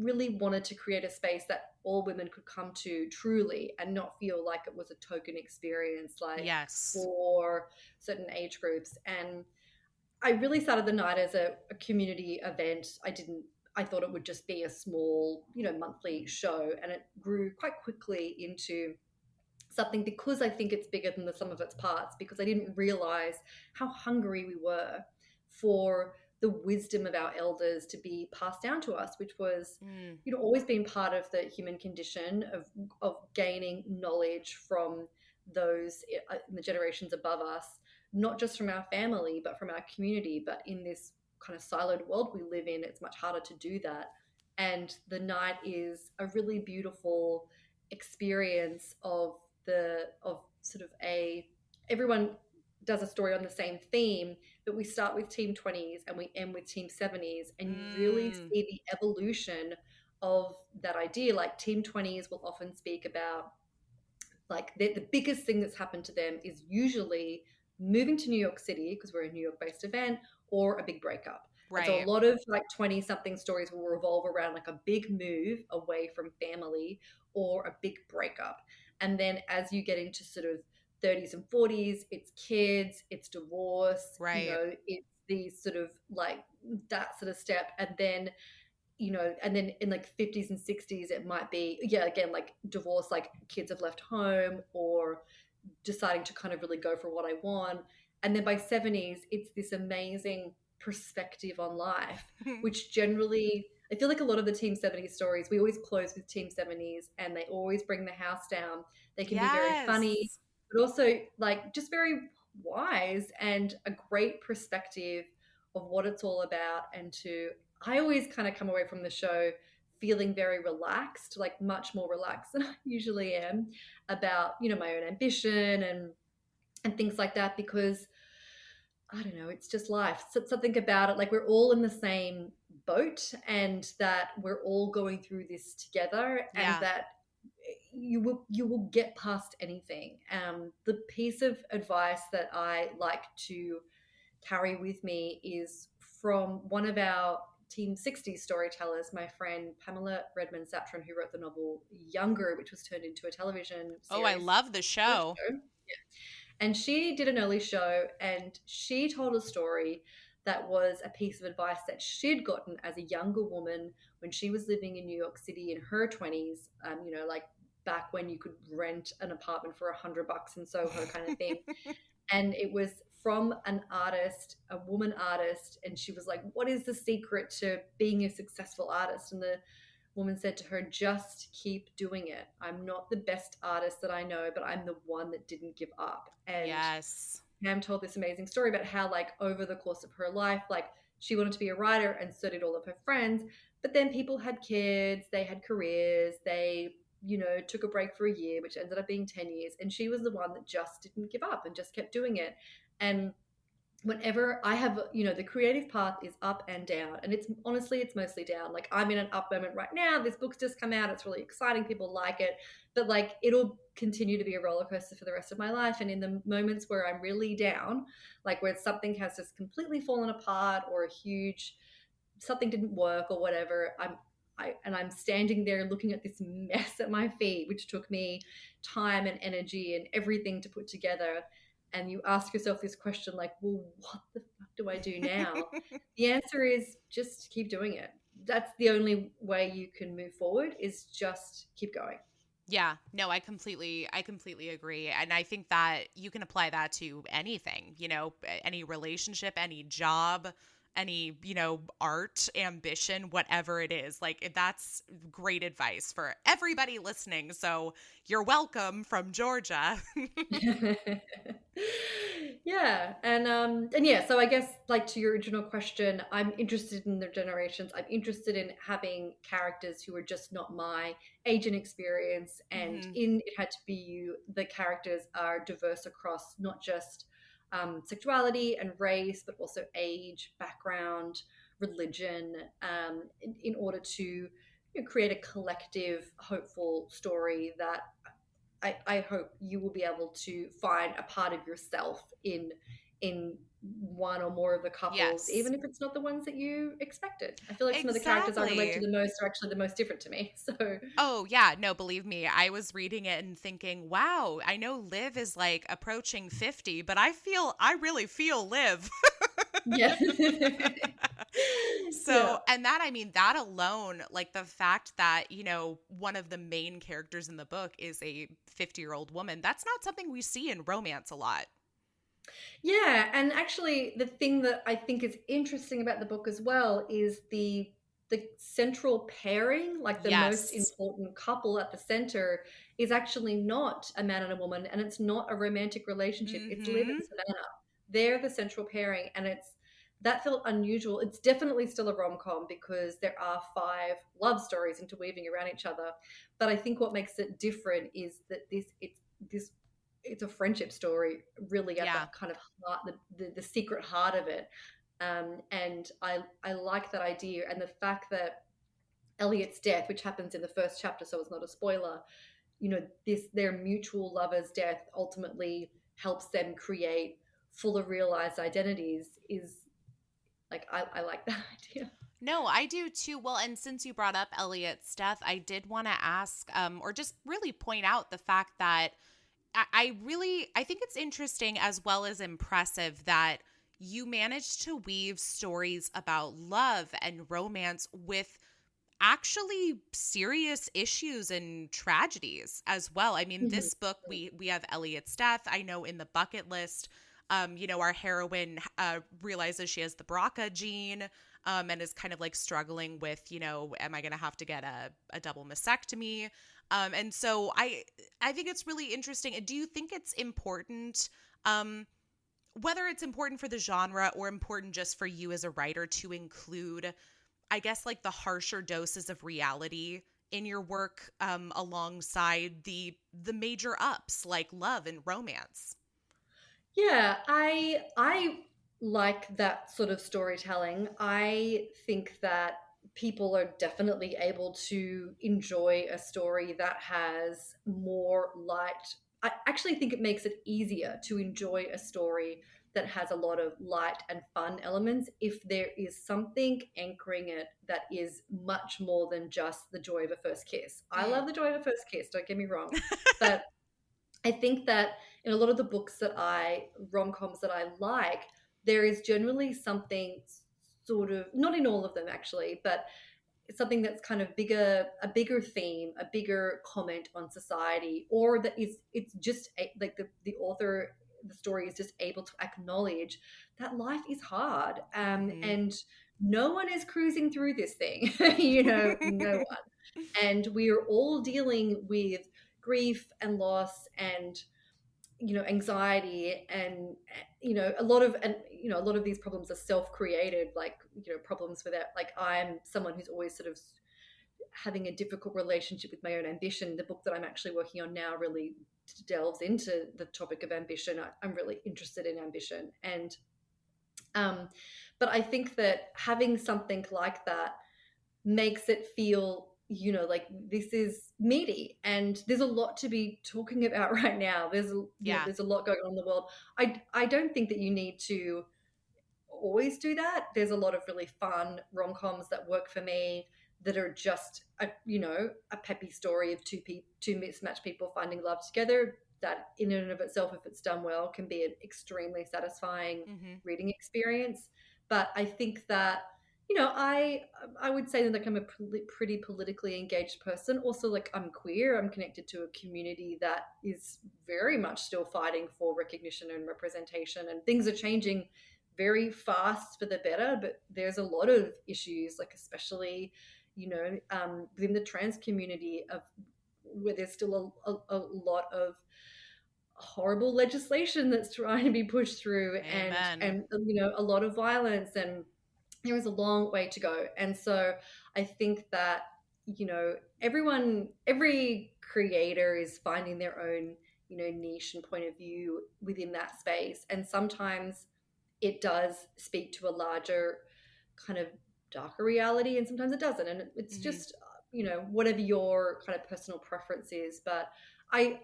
really wanted to create a space that all women could come to truly and not feel like it was a token experience like Yes. for certain age groups. And I really started the night as a community event. I thought it would just be a small, monthly show, and it grew quite quickly into something because I think it's bigger than the sum of its parts, because I didn't realize how hungry we were for the wisdom of our elders to be passed down to us, which was, Mm. always been part of the human condition of gaining knowledge from those in the generations above us, not just from our family, but from our community. But in this kind of siloed world we live in, it's much harder to do that. And the night is a really beautiful experience of sort of everyone does a story on the same theme, but we start with team 20s and we end with team 70s, and you really Mm. see the evolution of that idea. Like team 20s will often speak about like the biggest thing that's happened to them is usually moving to New York City because we're a New York based event, or a big breakup. And so a Right. lot of like 20 something stories will revolve around like a big move away from family or a big breakup. And then as you get into sort of 30s and 40s, it's kids, it's divorce, Right. it's these sort of like that sort of step. And then in like 50s and 60s it might be, yeah, again, like divorce, like kids have left home or deciding to kind of really go for what I want. And then by 70s it's this amazing perspective on life, which generally I feel like a lot of the team 70s stories, we always close with team 70s and they always bring the house down. They can be very funny, Yes. but also like just very wise and a great perspective of what it's all about. And to I always kind of come away from the show feeling very relaxed, like much more relaxed than I usually am about, my own ambition and things like that, because I don't know, it's just life. So, something about it, like we're all in the same boat and that we're all going through this together, and Yeah. that you will get past anything. The piece of advice that I like to carry with me is from one of our Team 60 storytellers, my friend Pamela Redmond Satran, who wrote the novel Younger, which was turned into a television Oh, I series. love the show. And she did an early show and she told a story that was a piece of advice that she'd gotten as a younger woman when she was living in New York City in her 20s, like back when you could rent an apartment for $100 in Soho kind of thing. And it was from an artist, a woman artist, and she was like, what is the secret to being a successful artist? And the woman said to her, just keep doing it. I'm not the best artist that I know, but I'm the one that didn't give up. And Yes. Pam told this amazing story about how, like, over the course of her life, like, she wanted to be a writer, and so did all of her friends. But then people had kids, they had careers, they, took a break for a year, which ended up being 10 years. And she was the one that just didn't give up and just kept doing it. And whenever I have, the creative path is up and down, and it's mostly down. Like, I'm in an up moment right now. This book's just come out. It's really exciting. People like it, but like, it'll continue to be a roller coaster for the rest of my life. And in the moments where I'm really down, like where something has just completely fallen apart, or something didn't work or whatever, I'm standing there looking at this mess at my feet, which took me time and energy and everything to put together. And you ask yourself this question, like, well, what the fuck do I do now? The answer is just keep doing it. That's the only way you can move forward, is just keep going. Yeah, no, I completely agree. And I think that you can apply that to anything, any relationship, any job, any, art, ambition, whatever it is. Like, that's great advice for everybody listening. So you're welcome from Georgia. Yeah. And yeah, so I guess, like, to your original question, I'm interested in the generations. I'm interested in having characters who are just not my age and experience. And Hmm. in It Had to Be You, the characters are diverse across not just sexuality and race, but also age, background, religion, in order to create a collective, hopeful story that I hope you will be able to find a part of yourself in one or more of the couples, Yes, even if it's not the ones that you expected. I feel like some of the characters I relate to exactly. the most are actually the most different to me. So Oh, yeah. No, believe me, I was reading it and thinking, wow, I know Liv is like approaching 50, but I really feel Liv. yeah. So, Yeah. and that, I mean, that alone, like the fact that, one of the main characters in the book is a 50-year-old woman, that's not something we see in romance a lot. Yeah, and actually the thing that I think is interesting about the book as well is the central pairing, like the most Yes. important couple at the center, is actually not a man and a woman, and it's not a romantic relationship. It's Liv Mm-hmm. and Savannah. They're the central pairing, and that felt unusual. It's definitely still a rom-com because there are 5 love stories interweaving around each other. But I think what makes it different is that this it's a friendship story, really, at the Yeah. kind of heart, the secret heart of it. And I like that idea, and the fact that Elliot's death, which happens in the first chapter, so it's not a spoiler, their mutual lover's death ultimately helps them create fuller realized identities, is like, I like that idea. No, I do too. Well, and since you brought up Elliot's death, I did want to ask, or just really point out the fact that I think it's interesting as well as impressive that you managed to weave stories about love and romance with actually serious issues and tragedies as well. I mean, Mhm. this book, we have Elliot's death. I know in the bucket list, our heroine realizes she has the BRCA gene, and is kind of like struggling with, am I going to have to get a double mastectomy? And so I think it's really interesting. And do you think it's important, whether it's important for the genre or important just for you as a writer, to include, I guess, like the harsher doses of reality in your work, alongside the major ups like love and romance? Yeah, I like that sort of storytelling. I think that people are definitely able to enjoy a story that has more light. I actually think it makes it easier to enjoy a story that has a lot of light and fun elements if there is something anchoring it that is much more than just the joy of a first kiss. I Mm. love the joy of a first kiss, don't get me wrong. But I think that in a lot of the books that rom-coms that I like, there is generally something sort of, not in all of them actually, but it's something that's kind of bigger, a bigger theme, a bigger comment on society, or that is, it's just like the author, the story is just able to acknowledge that life is hard, and no one is cruising through this thing, no one. And we are all dealing with grief and loss and anxiety, and a lot of these problems are self-created, like problems with that. Like, I'm someone who's always sort of having a difficult relationship with my own ambition. The book that I'm actually working on now really delves into the topic of ambition. I'm really interested in ambition, and but I think that having something like that makes it feel like this is meaty, and there's a lot to be talking about right now. There's there's a lot going on in the world. I don't think that you need to always do that. There's a lot of really fun rom-coms that work for me, that are just a peppy story of two mismatched people finding love together, that in and of itself, if it's done well, can be an extremely satisfying reading experience. But I think that I would say that, like, I'm a pretty politically engaged person. Also, like, I'm queer. I'm connected to a community that is very much still fighting for recognition and representation, and things are changing very fast for the better. But there's a lot of issues, like especially within the trans community, of where there's still a lot of horrible legislation that's trying to be pushed through. Amen. And a lot of violence, and there is a long way to go. And so I think that every creator is finding their own niche and point of view within that space, and sometimes it does speak to a larger kind of darker reality, and sometimes it doesn't, and it's just whatever your kind of personal preference is. But I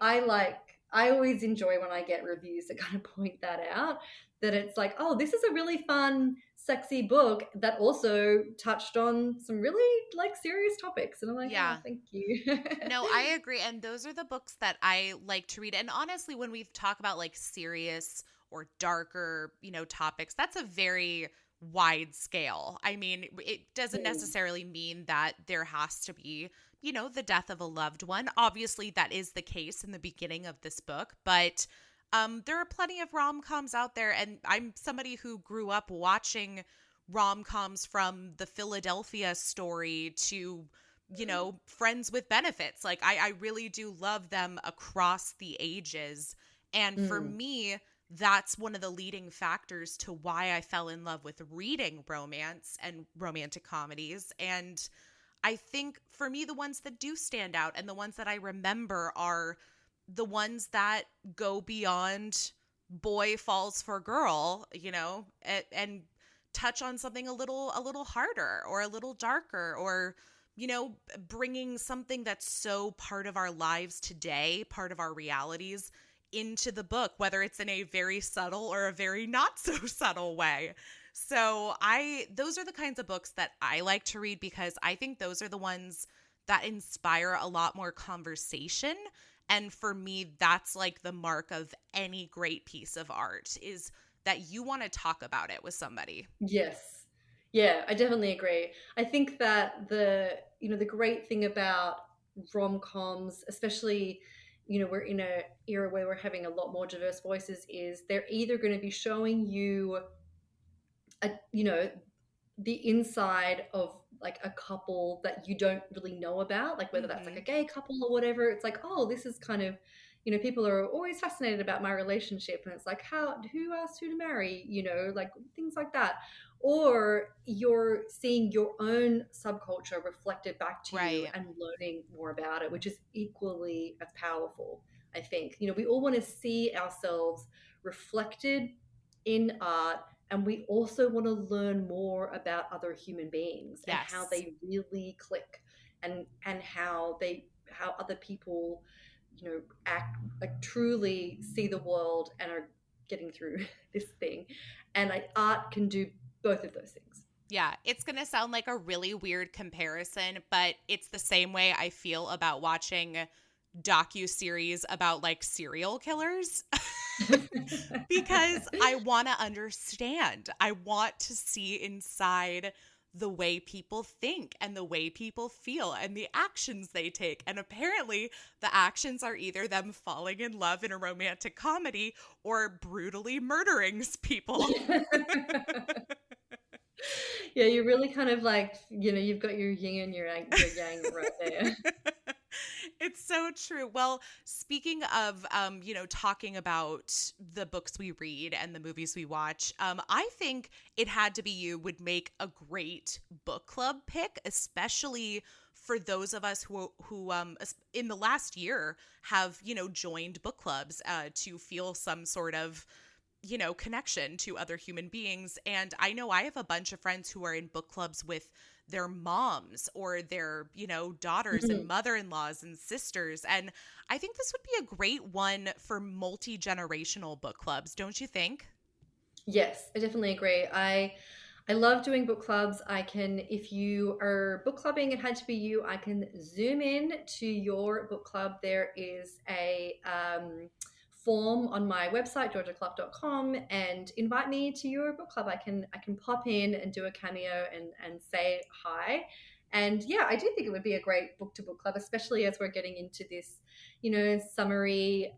always enjoy when I get reviews that kind of point that out, that it's like, oh, this is a really fun, sexy book that also touched on some really like serious topics. And I'm like, yeah. Oh, thank you. No, I agree. And those are the books that I like to read. And honestly, when we talk about like serious or darker, topics, that's a very wide scale. I mean, it doesn't necessarily mean that there has to be, the death of a loved one. Obviously, that is the case in the beginning of this book, but there are plenty of rom-coms out there. And I'm somebody who grew up watching rom-coms, from the Philadelphia Story to Friends with Benefits. Like, I really do love them across the ages. And for me, that's one of the leading factors to why I fell in love with reading romance and romantic comedies. And I think for me, the ones that do stand out and the ones that I remember are the ones that go beyond boy falls for girl, and touch on something a little harder or a little darker, or bringing something that's so part of our lives today, part of our realities, into the book, whether it's in a very subtle or a very not so subtle way. So those are the kinds of books that I like to read, because I think those are the ones that inspire a lot more conversation. And for me, that's like the mark of any great piece of art, is that you want to talk about it with somebody. Yes. Yeah, I definitely agree. I think that the great thing about rom-coms, especially, we're in an era where we're having a lot more diverse voices, is they're either going to be showing you the inside of like a couple that you don't really know about, like whether that's like a gay couple or whatever. It's like, oh, this is kind of, people are always fascinated about my relationship, and it's like, who asked who to marry, like things like that. Or you're seeing your own subculture reflected back to you and learning more about it, which is equally as powerful. I think, we all want to see ourselves reflected in art, and we also want to learn more about other human beings and how they really click, and how other people act, like truly see the world and are getting through this thing. And art can do both of those things. Yeah, it's going to sound like a really weird comparison, but it's the same way I feel about watching docuseries about like serial killers. because I want to understand. I want to see inside the way people think and the way people feel and the actions they take. And apparently, the actions are either them falling in love in a romantic comedy or brutally murdering people. Yeah, you're really kind of like, you've got your yin and your yang right there. It's so true. Well, speaking of, talking about the books we read and the movies we watch, I think It Had to Be You would make a great book club pick, especially for those of us who in the last year have, joined book clubs to feel some sort of connection to other human beings. And I know I have a bunch of friends who are in book clubs with their moms or their, daughters and Mhm. mother-in-laws and sisters. And I think this would be a great one for multi-generational book clubs, don't you think? Yes, I definitely agree. I love doing book clubs. If you are book clubbing, It Had to Be You, I can zoom in to your book club. There is a form on my website, georgiaclough.com, and invite me to your book club. I can pop in and do a cameo and say hi. And yeah, I do think it would be a great book to book club, especially as we're getting into this, summery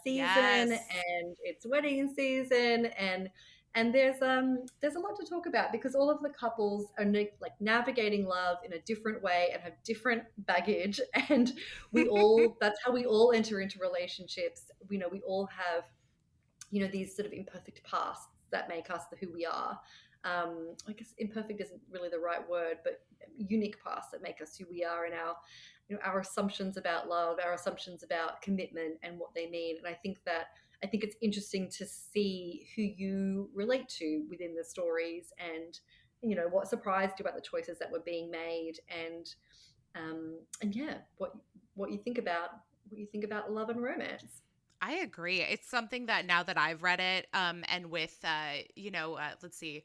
season, Yes. and it's wedding season, and there's a lot to talk about because all of the couples are like navigating love in a different way and have different baggage, and that's how we all enter into relationships. We all have these sort of imperfect pasts that make us who we are. I guess imperfect isn't really the right word, but unique pasts that make us who we are, and our assumptions about love, our assumptions about commitment and what they mean. And I think it's interesting to see who you relate to within the stories, and what surprised you about the choices that were being made, and yeah, what you think about love and romance. I agree. It's something that now that I've read it, and with, let's see,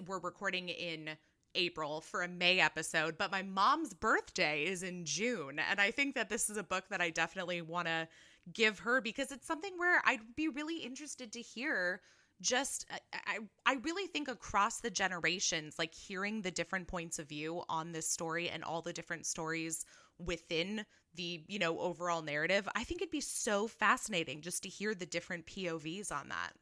we're recording in April for a May episode, but my mom's birthday is in June, and I think that this is a book that I definitely want to give her because it's something where I'd be really interested to hear. Just, I really think across the generations, like hearing the different points of view on this story and all the different stories within the, overall narrative. I think it'd be so fascinating just to hear the different POVs on that.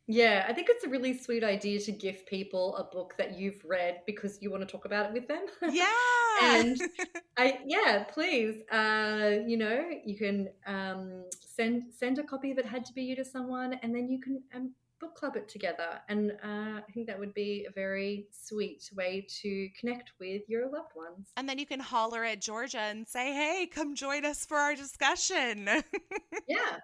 Yeah, I think it's a really sweet idea to give people a book that you've read because you want to talk about it with them. Yeah. And yeah, please, you can send a copy of It Had to Be You to someone, and then you can book club it together. And I think that would be a very sweet way to connect with your loved ones. And then you can holler at Georgia and say, hey, come join us for our discussion. Yeah,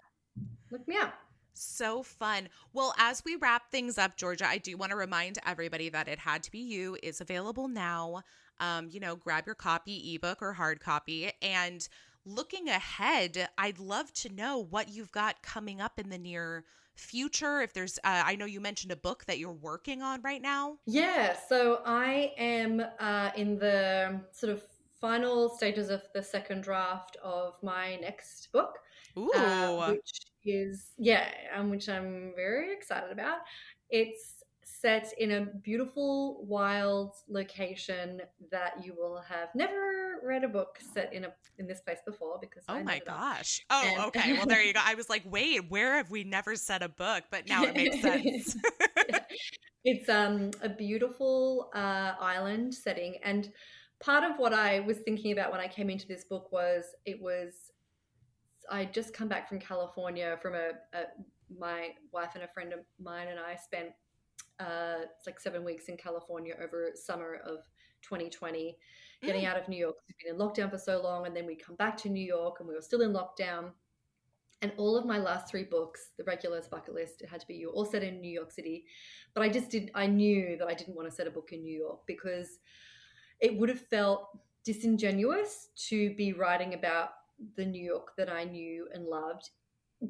look me up. So fun. Well, as we wrap things up, Georgia, I do want to remind everybody that It Had to Be You is available now. Grab your copy, ebook or hard copy. And looking ahead, I'd love to know what you've got coming up in the near future. If there's, I know you mentioned a book that you're working on right now. Yeah, so I am in the sort of final stages of the second draft of my next book, Ooh. which I'm very excited about. It's set in a beautiful, wild location that you will have never read a book set in this place before because Oh I my made it up. gosh. Oh, okay. Well, And there you go. I was like, wait, where have we never said a book? But now it makes sense. Yeah. It's a beautiful island setting, and part of what I was thinking about when I came into this book was I'd just come back from California from my wife and a friend of mine and I spent it's like 7 weeks in California over summer of 2020, getting Mm. out of New York. We've been in lockdown for so long, and then we come back to New York, and we were still in lockdown. And all of my last three books, the regulars, bucket list, It Had to Be You, all set in New York City. But I knew that I didn't want to set a book in New York because it would have felt disingenuous to be writing about the New York that I knew and loved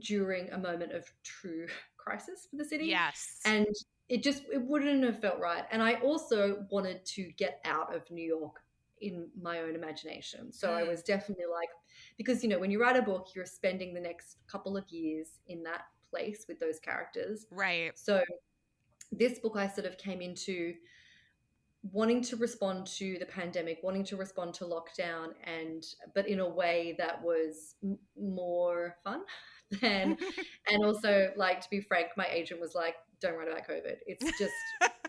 during a moment of true crisis for the city. Yes. And it wouldn't have felt right. And I also wanted to get out of New York in my own imagination. So I Mm. was definitely like, because when you write a book, you're spending the next couple of years in that place with those characters. Right. So this book I sort of came into wanting to respond to the pandemic, wanting to respond to lockdown, but in a way that was more fun than, and also, like, to be frank, my agent was like, don't write about COVID. It's just,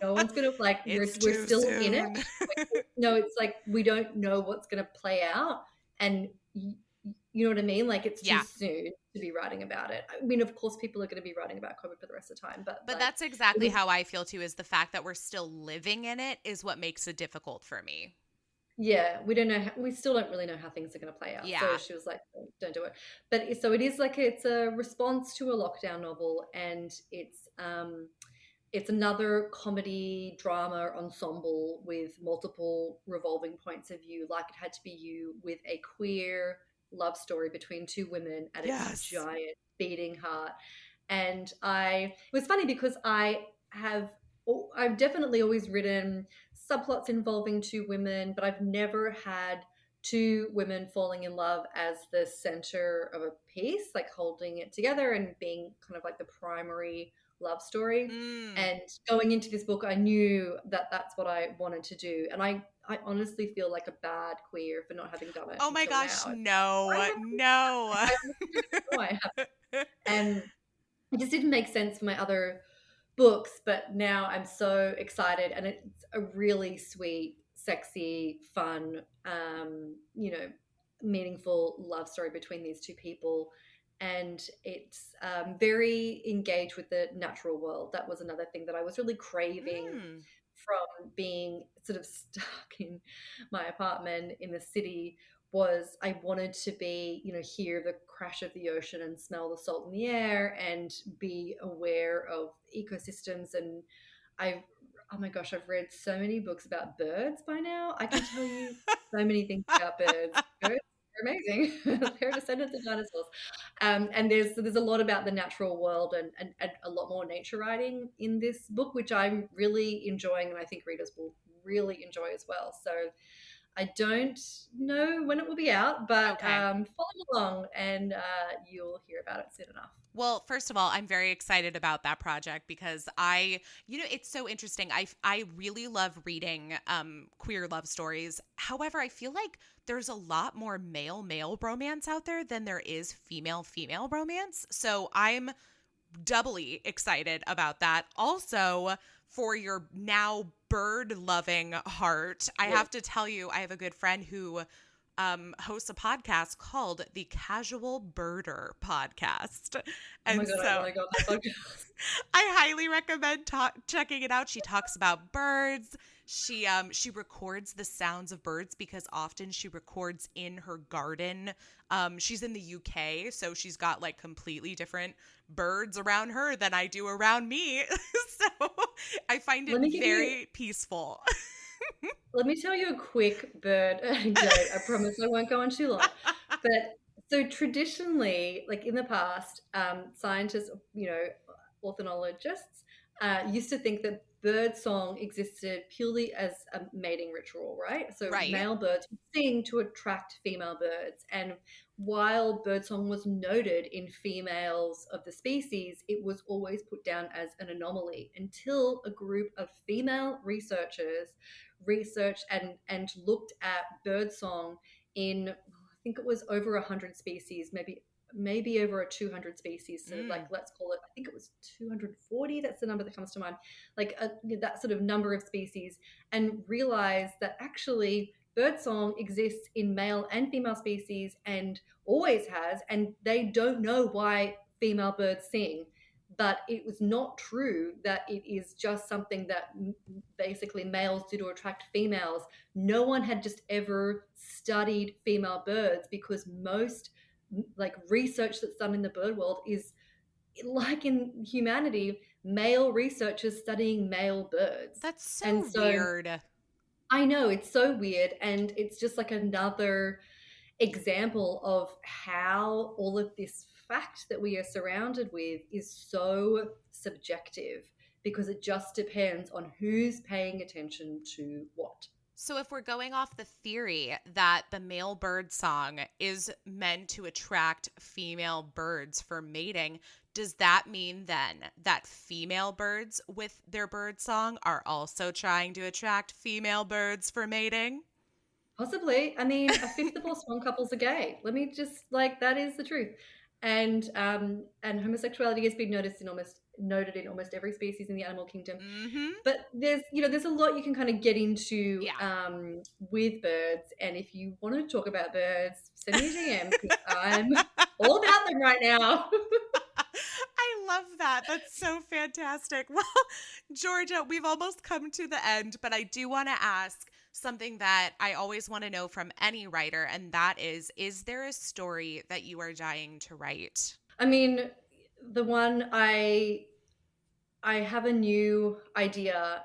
no one's gonna, like, we're It's too still in it. soon. No, it's like, we don't know what's gonna play out, and you know what I mean? Like, it's too Yeah. soon to be writing about it. I mean, of course, people are going to be writing about COVID for the rest of the time, but like, that's exactly how I feel too, is the fact that we're still living in it is what makes it difficult for me. yeah, we don't know. We still don't really know how things are going to play out. Yeah. So she was like, don't do it. But so it is like, it's a response to a lockdown novel, and it's another comedy drama ensemble with multiple revolving points of view. Like, it had to be you, with a queer love story between two women at its giant beating heart. And it was funny because I've definitely always written subplots involving two women, but I've never had two women falling in love as the center of a piece, like holding it together and being kind of like the primary love story. And going into this book, I knew that that's what I wanted to do. And I honestly feel like a bad queer for not having done it. Oh my gosh, now. no. I have. And it just didn't make sense for my other books, but now I'm so excited, and it's a really sweet, sexy, fun, meaningful love story between these two people. And it's very engaged with the natural world. That was another thing that I was really craving from being sort of stuck in my apartment in the city. Was I wanted to be, hear the crash of the ocean and smell the salt in the air and be aware of ecosystems. And oh my gosh, I've read so many books about birds by now. I can tell you so many things about birds. Birds are amazing. They're descendants of dinosaurs. And there's a lot about the natural world and a lot more nature writing in this book, which I'm really enjoying, and I think readers will really enjoy as well. So I don't know when it will be out, but follow along, and you'll hear about it soon enough. Well, first of all, I'm very excited about that project because it's so interesting. I really love reading queer love stories. However, I feel like there's a lot more male romance out there than there is female romance. So I'm doubly excited about that. Also, for your now bird loving heart, I have to tell you, I have a good friend who hosts a podcast called the Casual Birder Podcast. And I got that podcast. I highly recommend checking it out. She talks about birds. She records the sounds of birds because often she records in her garden. She's in the UK, so she's got like completely different birds around her than I do around me. So I find it very peaceful. Let me tell you a quick bird anecdote. I promise I won't go on too long. But so traditionally, like in the past, scientists, ornithologists, used to think that bird song existed purely as a mating ritual, right? So male birds would sing to attract female birds. And while birdsong was noted in females of the species, it was always put down as an anomaly until a group of female researchers researched and looked at birdsong in, I think it was over 100 species, maybe over 200 species. So like, let's call it, I think it was 240. That's the number that comes to mind. Like that sort of number of species, and realize that actually birdsong exists in male and female species and always has, and they don't know why female birds sing. But it was not true that it is just something that basically males do to attract females. No one had just ever studied female birds, because most like research that's done in the bird world is, like in humanity, male researchers studying male birds. That's so weird. I know, it's so weird. And it's just like another example of how all of this fact that we are surrounded with is so subjective, because it just depends on who's paying attention to what. So if we're going off the theory that the male bird song is meant to attract female birds for mating, does that mean then that female birds with their bird song are also trying to attract female birds for mating? Possibly. I mean, a fifth of all swan couples are gay. Let me just like that is the truth. And homosexuality has been noted in almost every species in the animal kingdom. Mm-hmm. But there's a lot you can kind of get into Yeah. with birds. And if you want to talk about birds, send me a DM because I'm all about them right now. I love that. That's so fantastic. Well, Georgia, we've almost come to the end, but I do want to ask something that I always want to know from any writer, and that is there a story that you are dying to write? I mean, the one I have a new idea,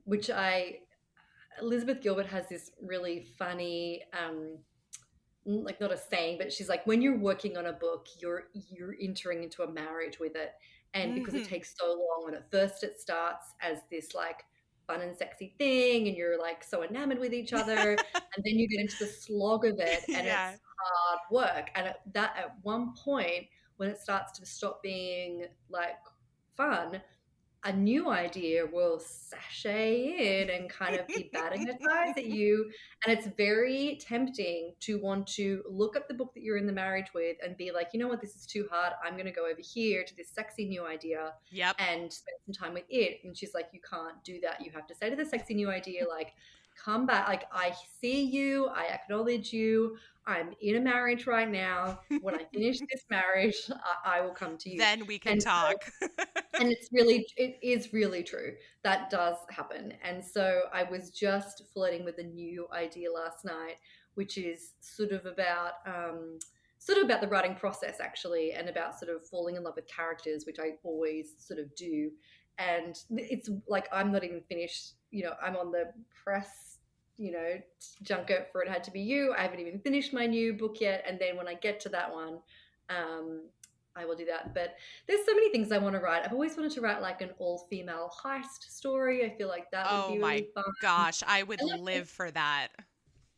which Elizabeth Gilbert has this really funny, like not a saying, but she's like, when you're working on a book, you're entering into a marriage with it, and because it Mm-hmm. takes so long, and at first it starts as this like fun and sexy thing, and you're like so enamored with each other, and then you get into the slog of it, and Yeah. it's hard work, and at one point when it starts to stop being like fun, a new idea will sashay in and kind of be batting its eyes at you. And it's very tempting to want to look at the book that you're in the marriage with and be like, you know what, this is too hard. I'm going to go over here to this sexy new idea Yep. and spend some time with it. And she's like, you can't do that. You have to say to the sexy new idea, like, come back. Like, I see you. I acknowledge you. I'm in a marriage right now. When I finish this marriage, I will come to you. Then we can And so talk. and it is really true. That does happen. And so I was just flirting with a new idea last night, which is sort of about the writing process actually, and about sort of falling in love with characters, which I always sort of do. And it's like I'm not even finished. I'm on the press, junket for It Had to Be You. I haven't even finished my new book yet, and then when I get to that one, um, I will do that. But there's so many things I want to write. I've always wanted to write like an all-female heist story. I feel like that would Oh be my really fun. gosh, I would And like, live for that.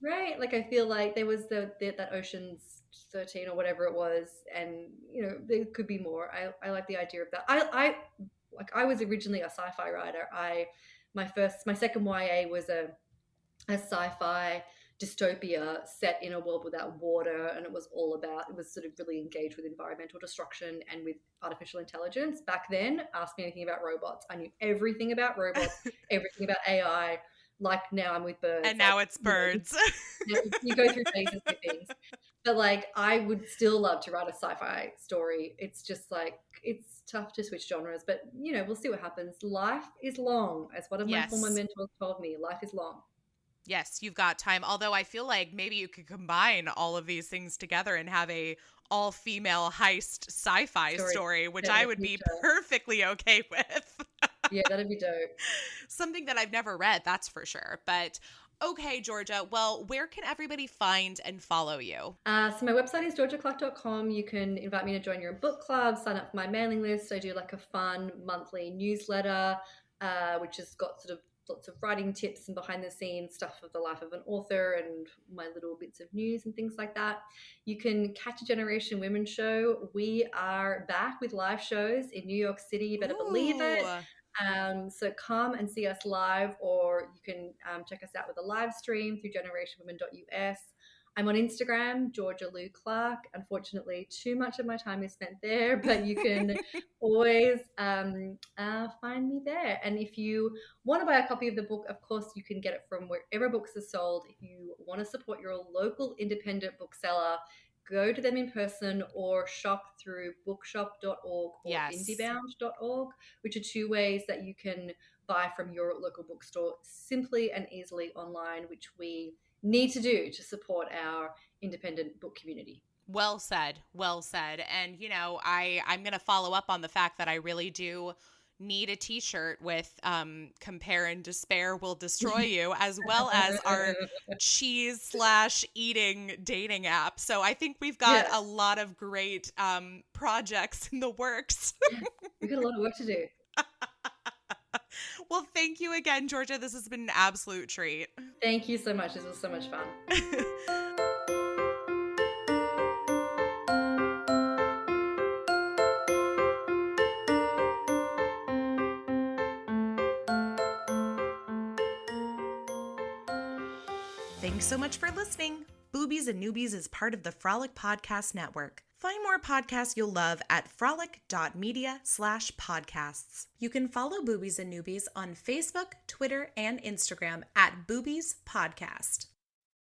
right, like I feel like there was that Ocean's 13 or whatever it was, and there could be more. I like the idea of that. I was originally a sci-fi writer. My second YA was a sci-fi dystopia set in a world without water, and it was sort of really engaged with environmental destruction and with artificial intelligence. Back then, ask me anything about robots, I knew everything about robots, everything about AI. Like now I'm with birds, And like now it's birds. you go through phases with things. But like I would still love to write a sci-fi story. It's just like it's tough to switch genres, but we'll see what happens. Life is long, as one of my former Yes. mentors told me. Life is long. Yes, you've got time. Although I feel like maybe you could combine all of these things together and have a all-female heist sci-fi story, which Yeah, in I the would be future. perfectly okay with. Yeah, that'd be dope. Something that I've never read, that's for sure. But okay, Georgia, well, where can everybody find and follow you? So my website is georgiaclark.com. You can invite me to join your book club, sign up for my mailing list. I do like a fun monthly newsletter, which has got sort of lots of writing tips and behind the scenes stuff of the life of an author and my little bits of news and things like that. You can catch a Generation Women show. We are back with live shows in New York City. You better believe it. Ooh. So come and see us live, or you can check us out with a live stream through generationwomen.us. I'm on Instagram, Georgia Lou Clark. Unfortunately, too much of my time is spent there, but you can always find me there. And if you want to buy a copy of the book, of course, you can get it from wherever books are sold. If you want to support your local independent bookseller, go to them in person or shop through bookshop.org or Yes. indiebound.org, which are two ways that you can buy from your local bookstore simply and easily online, which we need to do to support our independent book community. Well said. Well said. And, I'm going to follow up on the fact that I really do need a t-shirt with Compare and Despair Will Destroy You, as well as our cheese/eating dating app. So I think we've got a lot of great projects in the works. We've got a lot of work to do. Well, thank you again, Georgia. This has been an absolute treat. Thank you so much. This was so much fun. Thanks so much for listening. Boobies and Newbies is part of the Frolic Podcast Network. Find more podcasts you'll love at frolic.media/podcasts. You can follow Boobies and Newbies on Facebook, Twitter, and Instagram at Boobies Podcast.